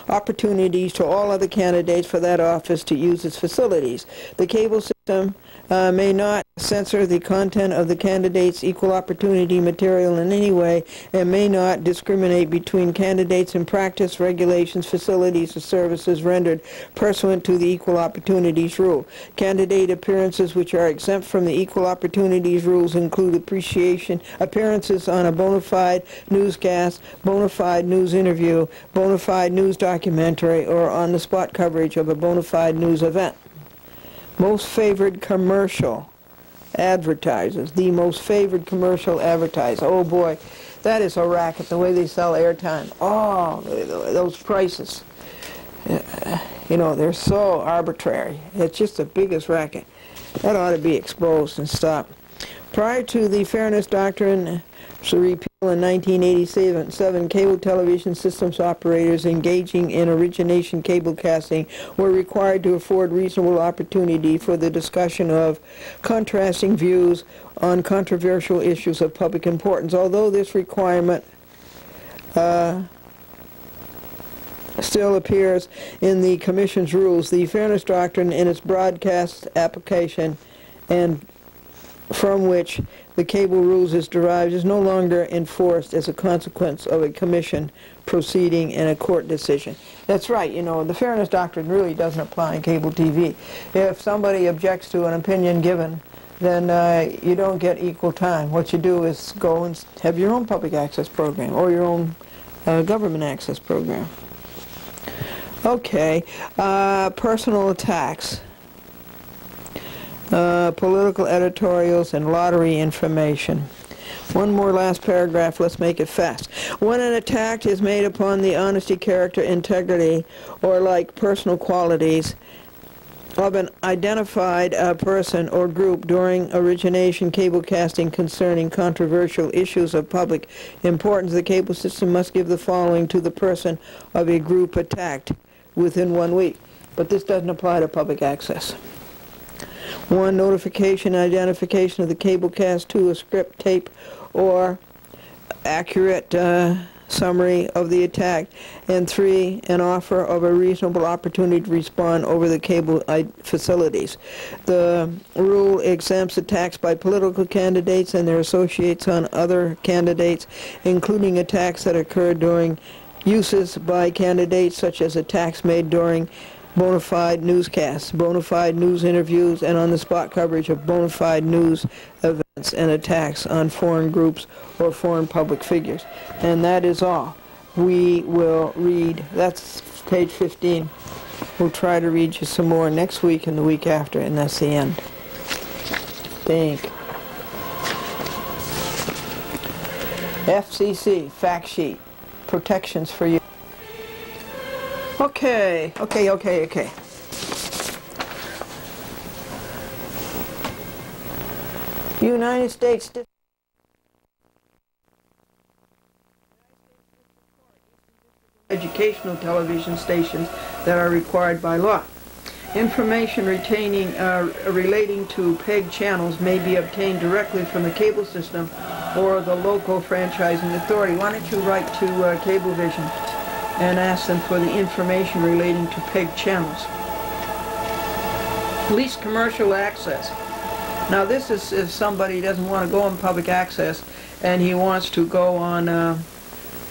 opportunities to all other candidates for that office to use its facilities. The cable system may not censor the content of the candidate's equal opportunity material in any way, and may not discriminate between candidates in practice, regulations, facilities, or services rendered pursuant to the equal opportunities rule. Candidate appearances which are exempt from the equal opportunities rules include appearances on a bona fide newscast, bona fide news interview, bona fide news documentary, or on-the-spot coverage of a bona fide news event. Most favored commercial advertisers, the most favored commercial advertiser. Oh boy, that is a racket, the way they sell airtime. Oh, those prices. You know, they're so arbitrary. It's just the biggest racket. That ought to be exposed and stopped. Prior to the Fairness Doctrine repeal in 1987, cable television systems operators engaging in origination cable casting were required to afford reasonable opportunity for the discussion of contrasting views on controversial issues of public importance. Although this requirement still appears in the Commission's rules, the Fairness Doctrine in its broadcast application and from which the cable rules is derived is no longer enforced as a consequence of a commission proceeding and a court decision. That's right, you know, the Fairness Doctrine really doesn't apply in cable TV. If somebody objects to an opinion given, then you don't get equal time. What you do is go and have your own public access program or your own government access program. Okay, personal attacks. political editorials, and lottery information. One more last paragraph, let's make it fast. When an attack is made upon the honesty, character, integrity, or like personal qualities of an identified person or group during origination cablecasting concerning controversial issues of public importance, the cable system must give the following to the person of a group attacked within 1 week. But this doesn't apply to public access. 1, notification, identification of the cablecast. 2, a script, tape, or accurate summary of the attack. And 3, an offer of a reasonable opportunity to respond over the cable facilities. The rule exempts attacks by political candidates and their associates on other candidates, including attacks that occur during uses by candidates, such as attacks made during bona fide newscasts, bona fide news interviews, and on-the-spot coverage of bona fide news events, and attacks on foreign groups or foreign public figures. And that is all. We will read, that's page 15. We'll try to read you some more next week and the week after, and that's the end. Thank. FCC, fact sheet, protections for you. Okay. United States educational television stations that are required by law. Information relating to PEG channels may be obtained directly from the cable system or the local franchising authority. Why don't you write to Cablevision and ask them for the information relating to PEG channels. Least commercial access. Now this is if somebody doesn't want to go on public access and he wants to go on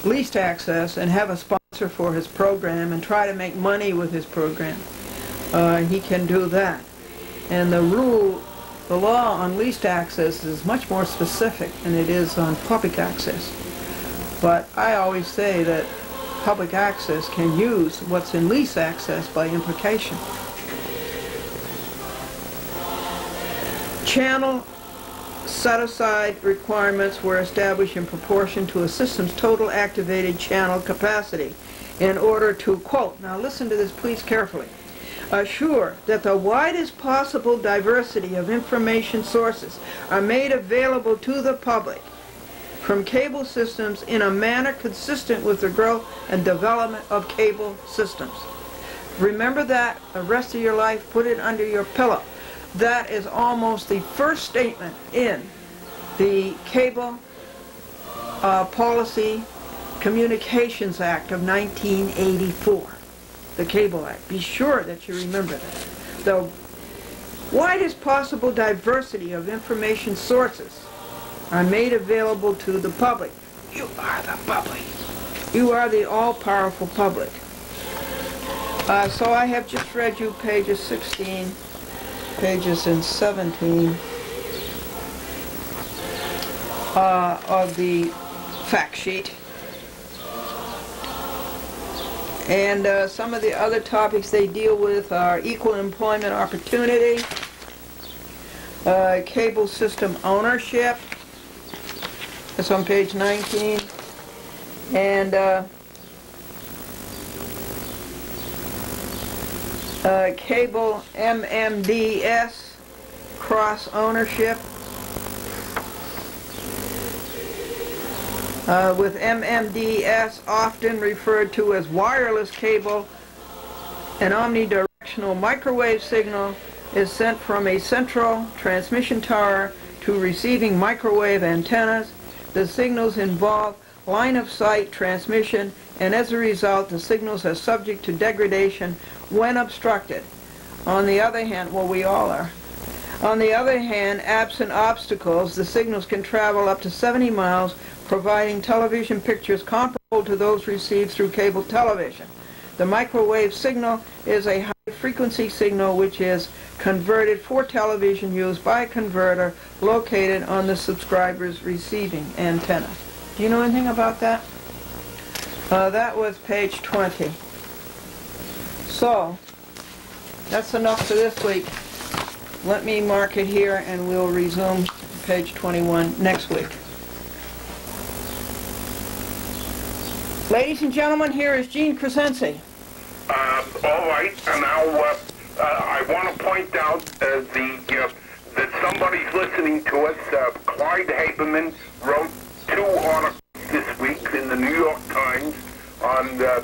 leased access and have a sponsor for his program and try to make money with his program. He can do that. And the law on leased access is much more specific than it is on public access. But I always say that public access can use what's in lease access by implication. Channel set-aside requirements were established in proportion to a system's total activated channel capacity in order to, quote, now listen to this please carefully, assure that the widest possible diversity of information sources are made available to the public from cable systems in a manner consistent with the growth and development of cable systems. Remember that the rest of your life, put it under your pillow. That is almost the first statement in the Cable Policy Communications Act of 1984, the Cable Act. Be sure that you remember that. The widest possible diversity of information sources are made available to the public. You are the public. You are the all-powerful public. So I have just read you pages 16, pages and 17 of the fact sheet. And some of the other topics they deal with are equal employment opportunity, cable system ownership, that's on page 19, and cable MMDS cross ownership, with MMDS often referred to as wireless cable. An omnidirectional microwave signal is sent from a central transmission tower to receiving microwave antennas. The signals involve line-of-sight transmission, and as a result, the signals are subject to degradation when obstructed. On the other hand, well, we all are. On the other hand, absent obstacles, the signals can travel up to 70 miles, providing television pictures comparable to those received through cable television. The microwave signal is a high-frequency signal which is converted for television use by a converter located on the subscriber's receiving antenna. Do you know anything about that? That was page 20. So, that's enough for this week. let me mark it here and we'll resume page 21 next week. Ladies and gentlemen, here is Gene Crescenzi. All right, and now I want to point out that somebody's listening to us. Clyde Haberman wrote 2 articles this week in the New York Times on the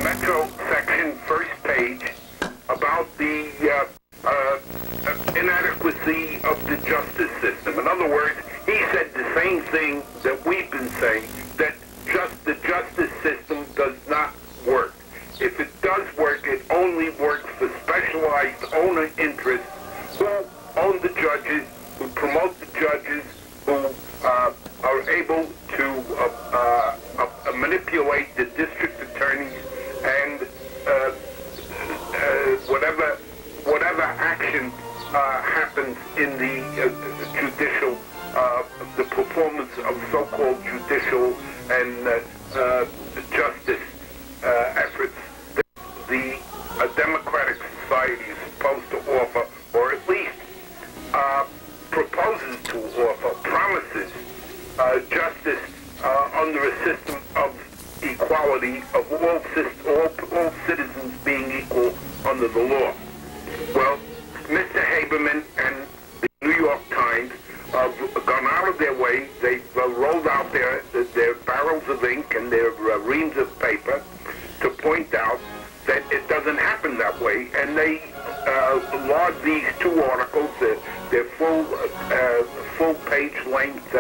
Metro section first page about the inadequacy of the justice system. In other words, he said the same thing that we've been saying, that the justice system does not work. If it does work, it only works for specialized owner interests who own the judges, who promote the judges, who are able to manipulate the district attorneys and whatever action happens in the judicial, the performance of so-called judicial and justice efforts that the democratic society is supposed to offer, or at least proposes to offer, promises justice under a system of equality of all citizens being equal under the law. Well, Mr. Haberman and the New York Times have gone out of their way. They've rolled out their barrels of ink and their reams of paper to point out that it doesn't happen that way, and they log these 2 articles. They're full page length,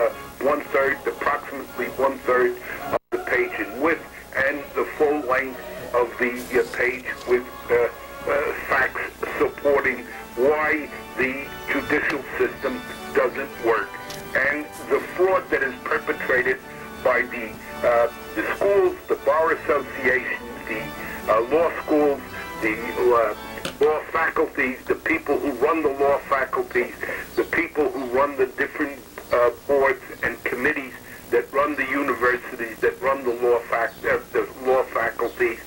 approximately one-third of the page in width, and the full length of the page with facts supporting why the judicial system doesn't work, and the fraud that is perpetrated by the schools, the bar associations, the law schools, the law faculties, the people who run the law faculties, the people who run the different boards and committees that run the universities, that run the law faculties,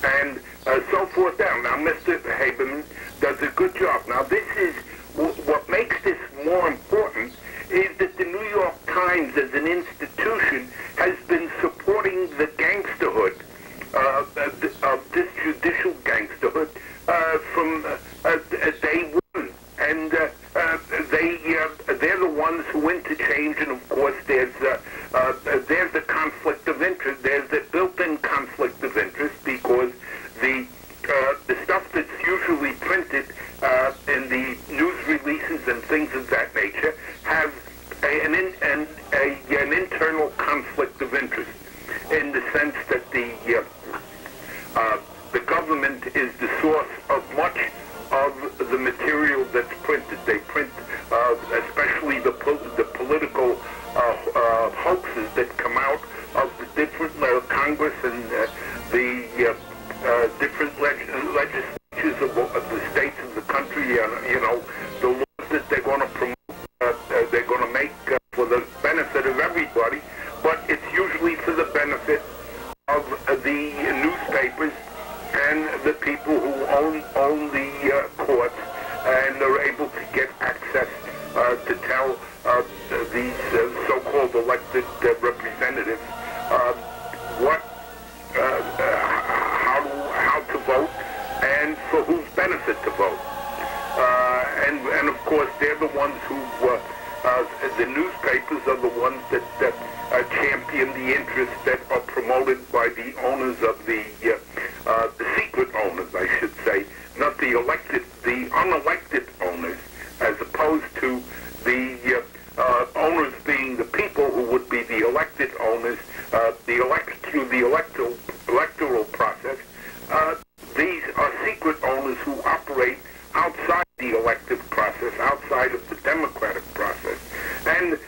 and so forth down. Now, Mr. Haberman does a good job. Now, this is what makes this more important is that the New York Times as an institution has been supporting the gangsterhood of this judicial gangsterhood from day one. And they're the ones who interchange, and of course there's the conflict of interest. There's the built-in conflict of interest because the stuff that's usually printed in the news releases and things of that nature have an internal conflict of interest, in the sense that the government is the source of much of the material that's printed. They print especially the political hoaxes that come out of the different Congress and the different legislatures of the states of the country. The laws that they're going to promote, they're going to make for the benefit of everybody, but it's usually for the benefit of the newspapers and the people who own the courts and are able to get access to tell these so-called elected representatives how to vote and for whose benefit to vote. And of course, they're the ones who, the newspapers are the ones that champion the interests that are promoted by the owners of the secret owners, I should say, not the elected, the unelected owners, as opposed to the owners being the people who would be the elected owners, through the electoral process. These are secret owners who operate outside the elective process, outside of the democratic process. And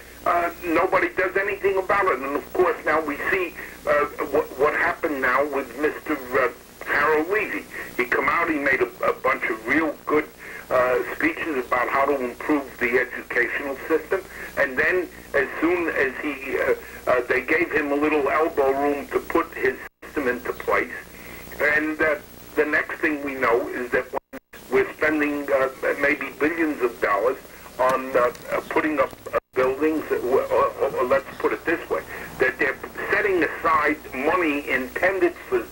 nobody does anything about it. And of course, now we see what happened now with Mr. Harold Levy. He come out, he made a bunch of real good speeches about how to improve the educational system, and then as soon as they gave him a little elbow room to put his system into place, and the next thing we know is that we're spending maybe billions of dollars on putting up buildings, or let's put it this way, that they're setting aside money intended for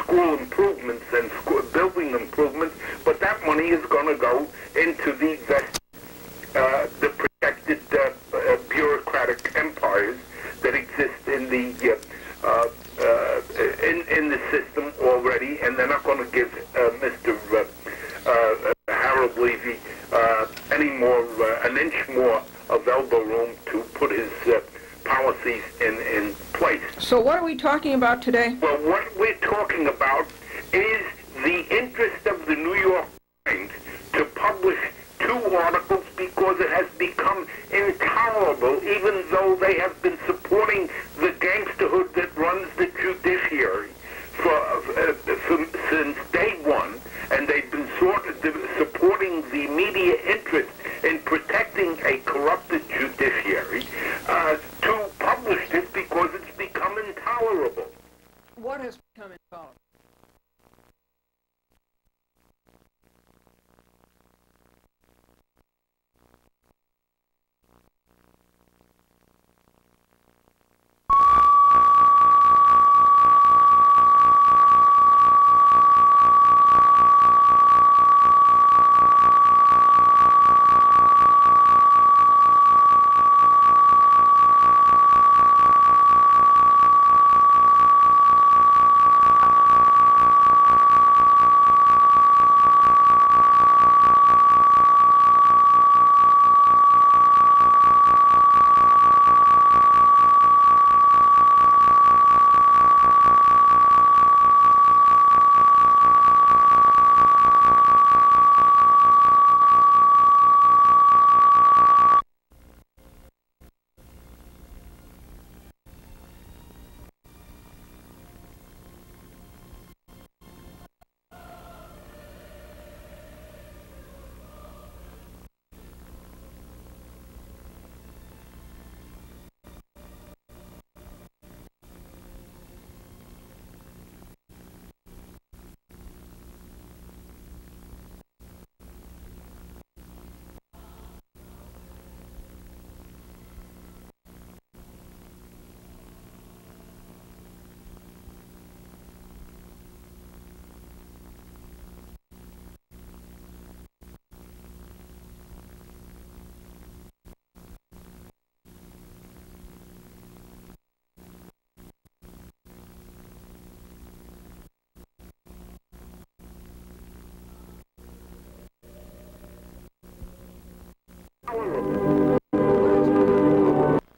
school improvements and building improvements, but that money is going to go into the protected bureaucratic empires that exist in the in the system already, and they're not going to give Mr. Harold Levy an inch more of elbow room to put his policies in place. So what are we talking about today? Well, what we're talking about is the interest of the New York Times to publish 2 articles because it has become intolerable, even though they have been supporting the gangsterhood that runs the judiciary since day one, and they've been supporting the media interest in protecting a corrupted judiciary, to publish this because it's become intolerable. What has become intolerable?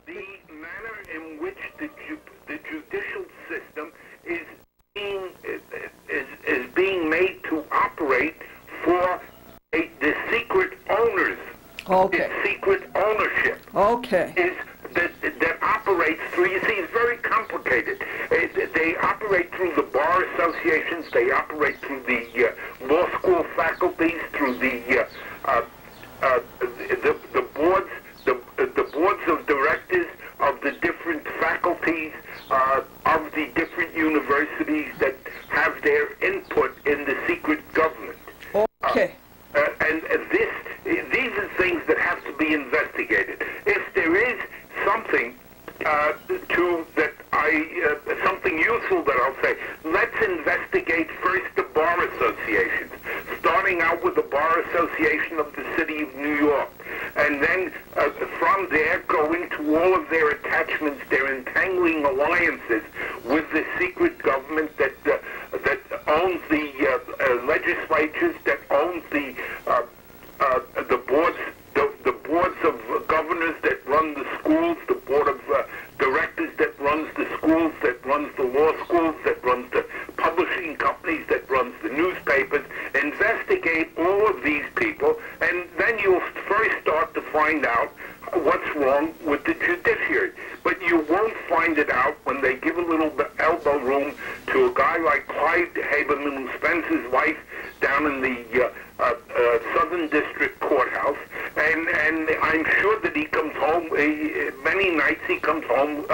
The manner in which the judicial system is being made to operate for the secret owners. Okay. Its secret ownership. Okay. Is that operates through, you see, it's very complicated. They operate through the bar associations, they operate through the law school faculties, through the boards, the boards of directors of the different faculties of the different universities that have their input in the secret government. Okay. And these are things that have to be investigated. If there is something something useful that I'll say, let's investigate first the bar associations, starting out with the Bar Association of the City of New York, and then from there going to all of their attachments, their entangling alliances with the secret government that owns the legislatures, that owns the boards of governors that run the schools, the board of directors that runs the schools, that runs the law schools, that runs the publishing companies, that runs the newspapers. Investigate all of these people, and then you'll first start to find out what's wrong with the judiciary. But you won't find it out when they give a little elbow room to a guy like Clyde Haberman, who spends his life down in the Southern District Courthouse, and I'm sure that he comes home, many nights he comes home,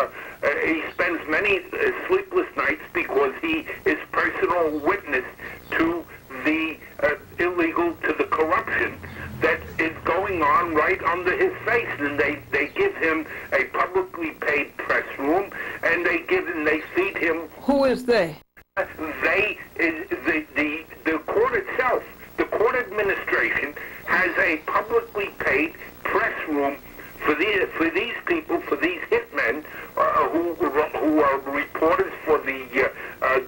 he spends many sleepless nights because he is personal witness to the court itself, the court administration, has a publicly paid press room for these people, for these hitmen who are reporters for the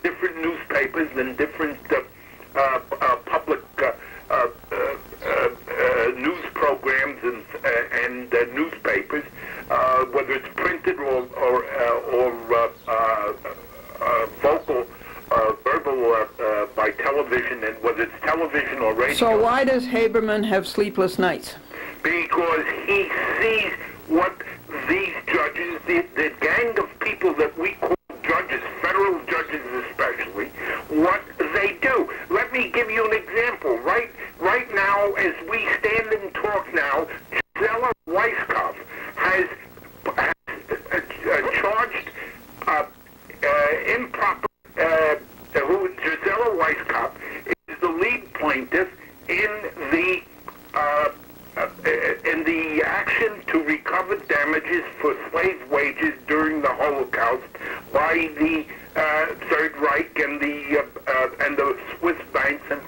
different newspapers and different public news programs and newspapers, whether it's printed or verbal by television, and whether it's television or radio. So why does Haberman have sleepless nights? Because he sees what these judges, the gang of people that we call judges, federal judges especially, what they do. Let me give you an example. Right now, as we stand and talk now, Gisela Weiskopf has charged improper. Gisela Weiskopf is the lead plaintiff in the action to recover damages for slave wages during the Holocaust by the Third Reich and the Swiss banks and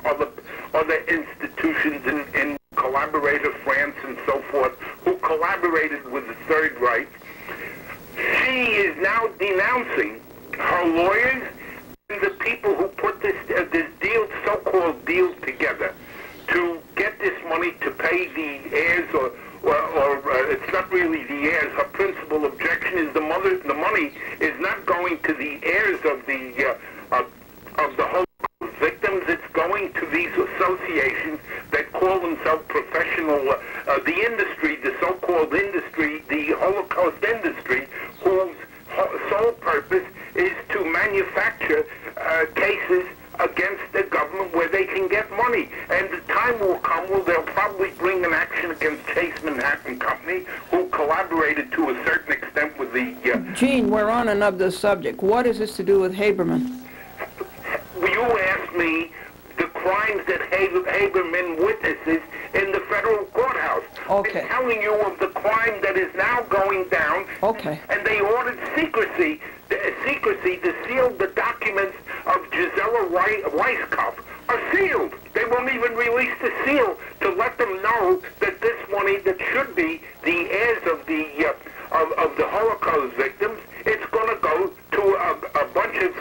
other institutions in collaborator France and so forth who collaborated with the Third Reich. She is now denouncing her lawyers and the people who put this deal, so-called deal, together to get this money to pay the heirs, or it's not really the heirs. Her principal objection is the money is not going to the heirs of the Holocaust victims. It's going to these associations that call themselves professional, the industry, the so-called industry, the Holocaust industry, whose sole purpose is to manufacture cases against the government where they can get money. And the time will come where they'll probably bring an action against Chase Manhattan Company, who collaborated to a certain extent with the... Gene, we're on another subject. What is this to do with Haberman? You asked me the crimes that Haberman witnesses in the federal courthouse. Okay. I'm telling you of the crime that is now going down. Okay. And they ordered secrecy to seal the documents of Gisela Weiskopf are sealed. They won't even release the seal to let them know that this money that should be the heirs of the Holocaust victims, it's going to go to a bunch of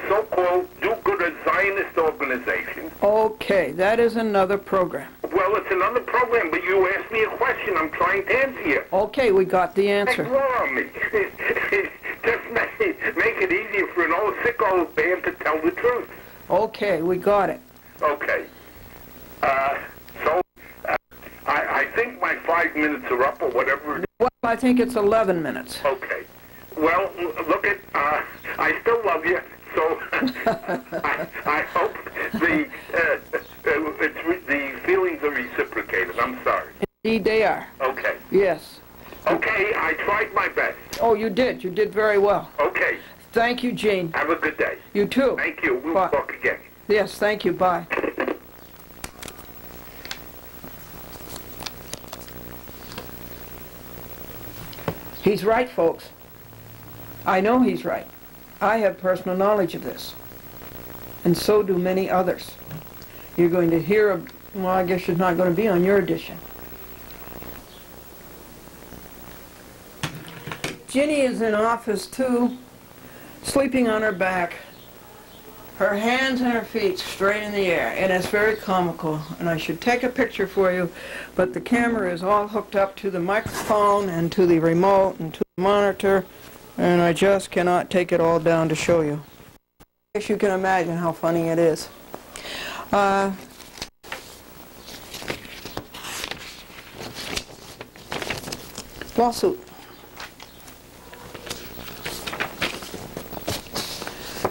so-called do-gooder Zionist organizations. Okay, that is another program. Well, it's another program, but you asked me a question. I'm trying to answer you. Okay, we got the answer. Take war on me. Just make it easier for an old sick old man to tell the truth. Okay, we got it. Okay. I think my 5 minutes are up, or whatever. Well, I think it's 11 minutes. Okay. Well, look at, I still love you, so I hope the feelings are reciprocated. I'm sorry. Indeed they are. Okay. Yes. Okay, I tried my best. Oh, you did. You did very well. Okay. Thank you, Gene. Have a good day. You too. Thank you. We'll Bye. talk again. Yes, thank you. Bye. He's right, folks. I know he's right. I have personal knowledge of this. And so do many others. You're going to hear, well, I guess it's not going to be on your edition. Ginny is in office too, sleeping on her back, her hands and her feet straight in the air, and it's very comical. And I should take a picture for you, but the camera is all hooked up to the microphone and to the remote and to the monitor, and I just cannot take it all down to show you. I guess you can imagine how funny it is. Lawsuit.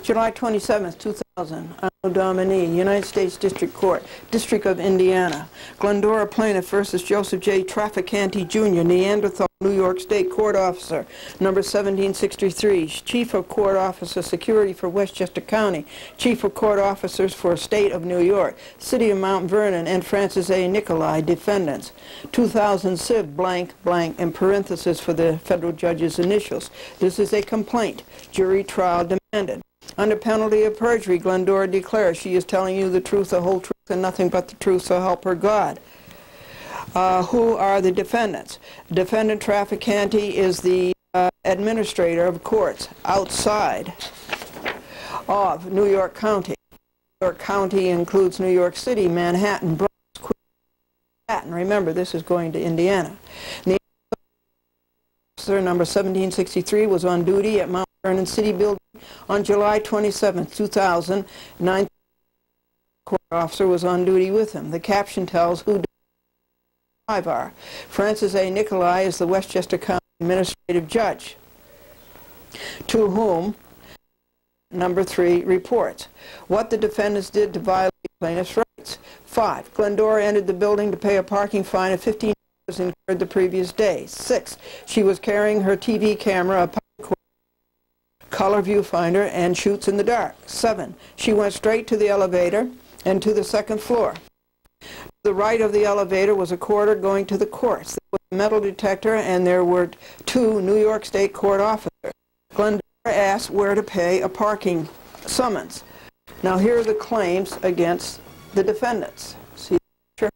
July 27th, 2000, Anno Domini, United States District Court, District of Indiana. Glendora plaintiff versus Joseph J. Trafficante, Jr., Neanderthal, New York State Court Officer, number 1763, Chief of Court Officer, Security for Westchester County, Chief of Court Officers for State of New York, City of Mount Vernon, and Francis A. Nicolai, defendants. 2000 Civ, blank, blank, in parentheses for the federal judge's initials. This is a complaint. Jury trial demanded. Under penalty of perjury, Glendora declares she is telling you the truth, the whole truth, and nothing but the truth, so help her God. Who are the defendants? Defendant Trafficante is the administrator of courts outside of New York County. New York County includes New York City, Manhattan, Bronx, Queens, Manhattan. Remember, this is going to Indiana. The officer number 1763 was on duty at Mount Vernon City Building on July 27, 2009. The court officer was on duty with him. The caption tells who five are. Francis A. Nicolai is the Westchester County Administrative Judge, to whom number 3 reports what the defendants did to violate plaintiff's rights. 5. Glendora entered the building to pay a parking fine of $15 incurred the previous day. 6. She was carrying her TV camera, a color viewfinder, and shoots in the dark. 7. She went straight to the elevator and to the second floor. To the right of the elevator was a corridor going to the courts. There was a metal detector, and there were 2 New York State court officers. Glendora asked where to pay a parking summons. Now here are the claims against the defendants. See the picture?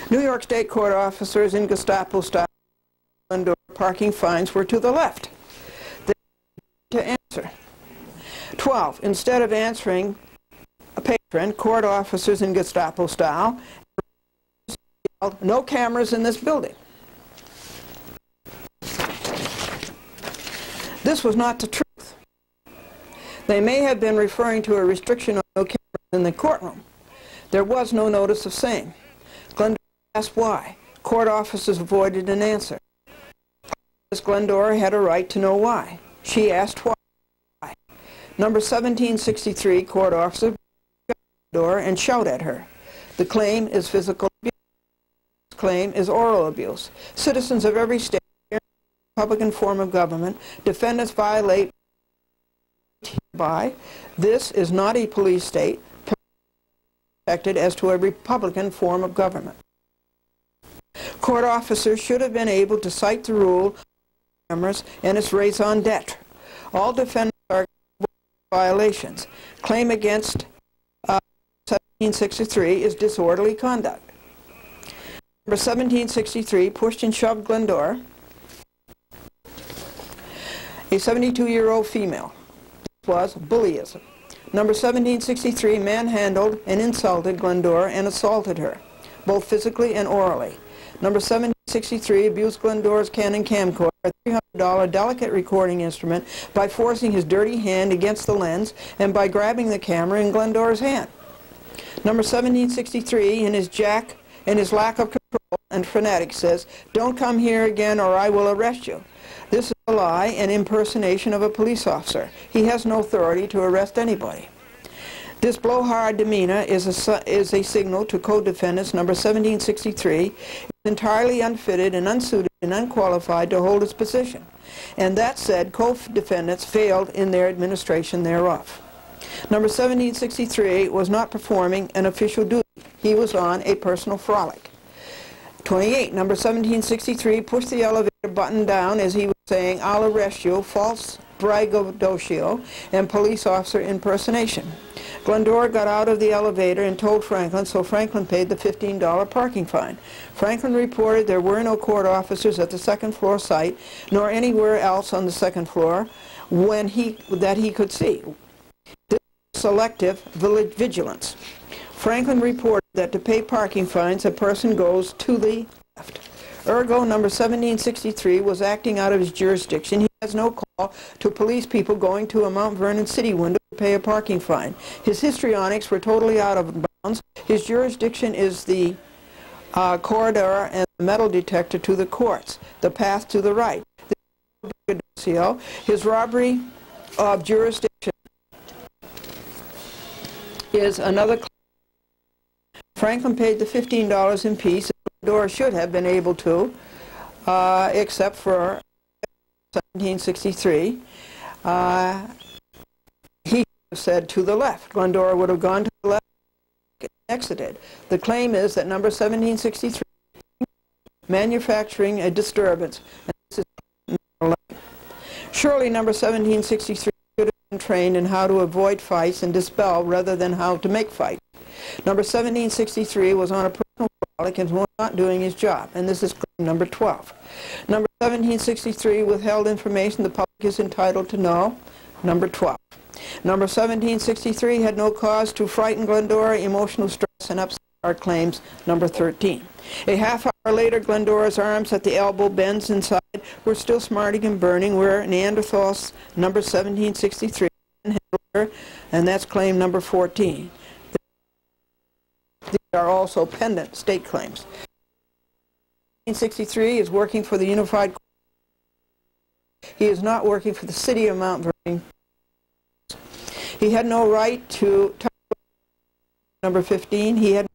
New York State court officers in Gestapo style Glendora parking fines were to the left. They to answer. 12. Instead of answering a patron, court officers in Gestapo style yelled, "No cameras in this building." This was not the truth. They may have been referring to a restriction on no cameras in the courtroom. There was no notice of same. Glendora asked why. Court officers avoided an answer. Glendora had a right to know why. She asked why. Number 1763 court officer door and shout at her. The claim is physical abuse. The claim is oral abuse. Citizens of every state, Republican form of government, defendants violate by. This is not a police state, protected as to a Republican form of government. Court officers should have been able to cite the rule and its raison d'etre. All defendants are violations. Claim against 1763 is disorderly conduct. Number 1763 pushed and shoved Glendora, a 72-year-old female. This was bullyism. Number 1763 manhandled and insulted Glendora and assaulted her, both physically and orally. Number 1763 abused Glendora's Canon camcorder, a $300 delicate recording instrument, by forcing his dirty hand against the lens and by grabbing the camera in Glendora's hand. Number 1763, in his lack of control and frenetic, says, "Don't come here again or I will arrest you." This is a lie and impersonation of a police officer. He has no authority to arrest anybody. This blowhard demeanor is a signal to co-defendants number 1763 is entirely unfitted and unsuited and unqualified to hold its position. And that said, co-defendants failed in their administration thereof. Number 1763 was not performing an official duty. He was on a personal frolic. 28. Number 1763 pushed the elevator button down as he was saying, "I'll arrest you," false braggadocio, and police officer impersonation. Glendora got out of the elevator and told Franklin, so Franklin paid the $15 parking fine. Franklin reported there were no court officers at the second floor site, nor anywhere else on the second floor that he could see. This is selective vigilance. Franklin reported that to pay parking fines, a person goes to the left. Ergo, number 1763 was acting out of his jurisdiction. He has no call to police people going to a Mount Vernon City window to pay a parking fine. His histrionics were totally out of bounds. His jurisdiction is the corridor and the metal detector to the courts, the path to the right. His robbery of jurisdiction is another claim. Franklin paid the $15 in peace. Glendora should have been able to, except for 1763. He should have said to the left. Glendora would have gone to the left and exited. The claim is that number 1763 manufacturing a disturbance. And this is Surely number 1763 should have been trained in how to avoid fights and dispel rather than how to make fights. Number 1763 was on a personal frolic and was not doing his job, and this is claim number 12. Number 1763 withheld information the public is entitled to know, number 12. Number 1763 had no cause to frighten Glendora, emotional stress, and upset our claims, number 13. A half hour later, Glendora's arms at the elbow bends inside were still smarting and burning where Neanderthals, number 1763, and that's claim number 14. These are also pendant state claims. 1763 is working for the Unified. He is not working for the city of Mount Vernon. He had no right to number 15. He had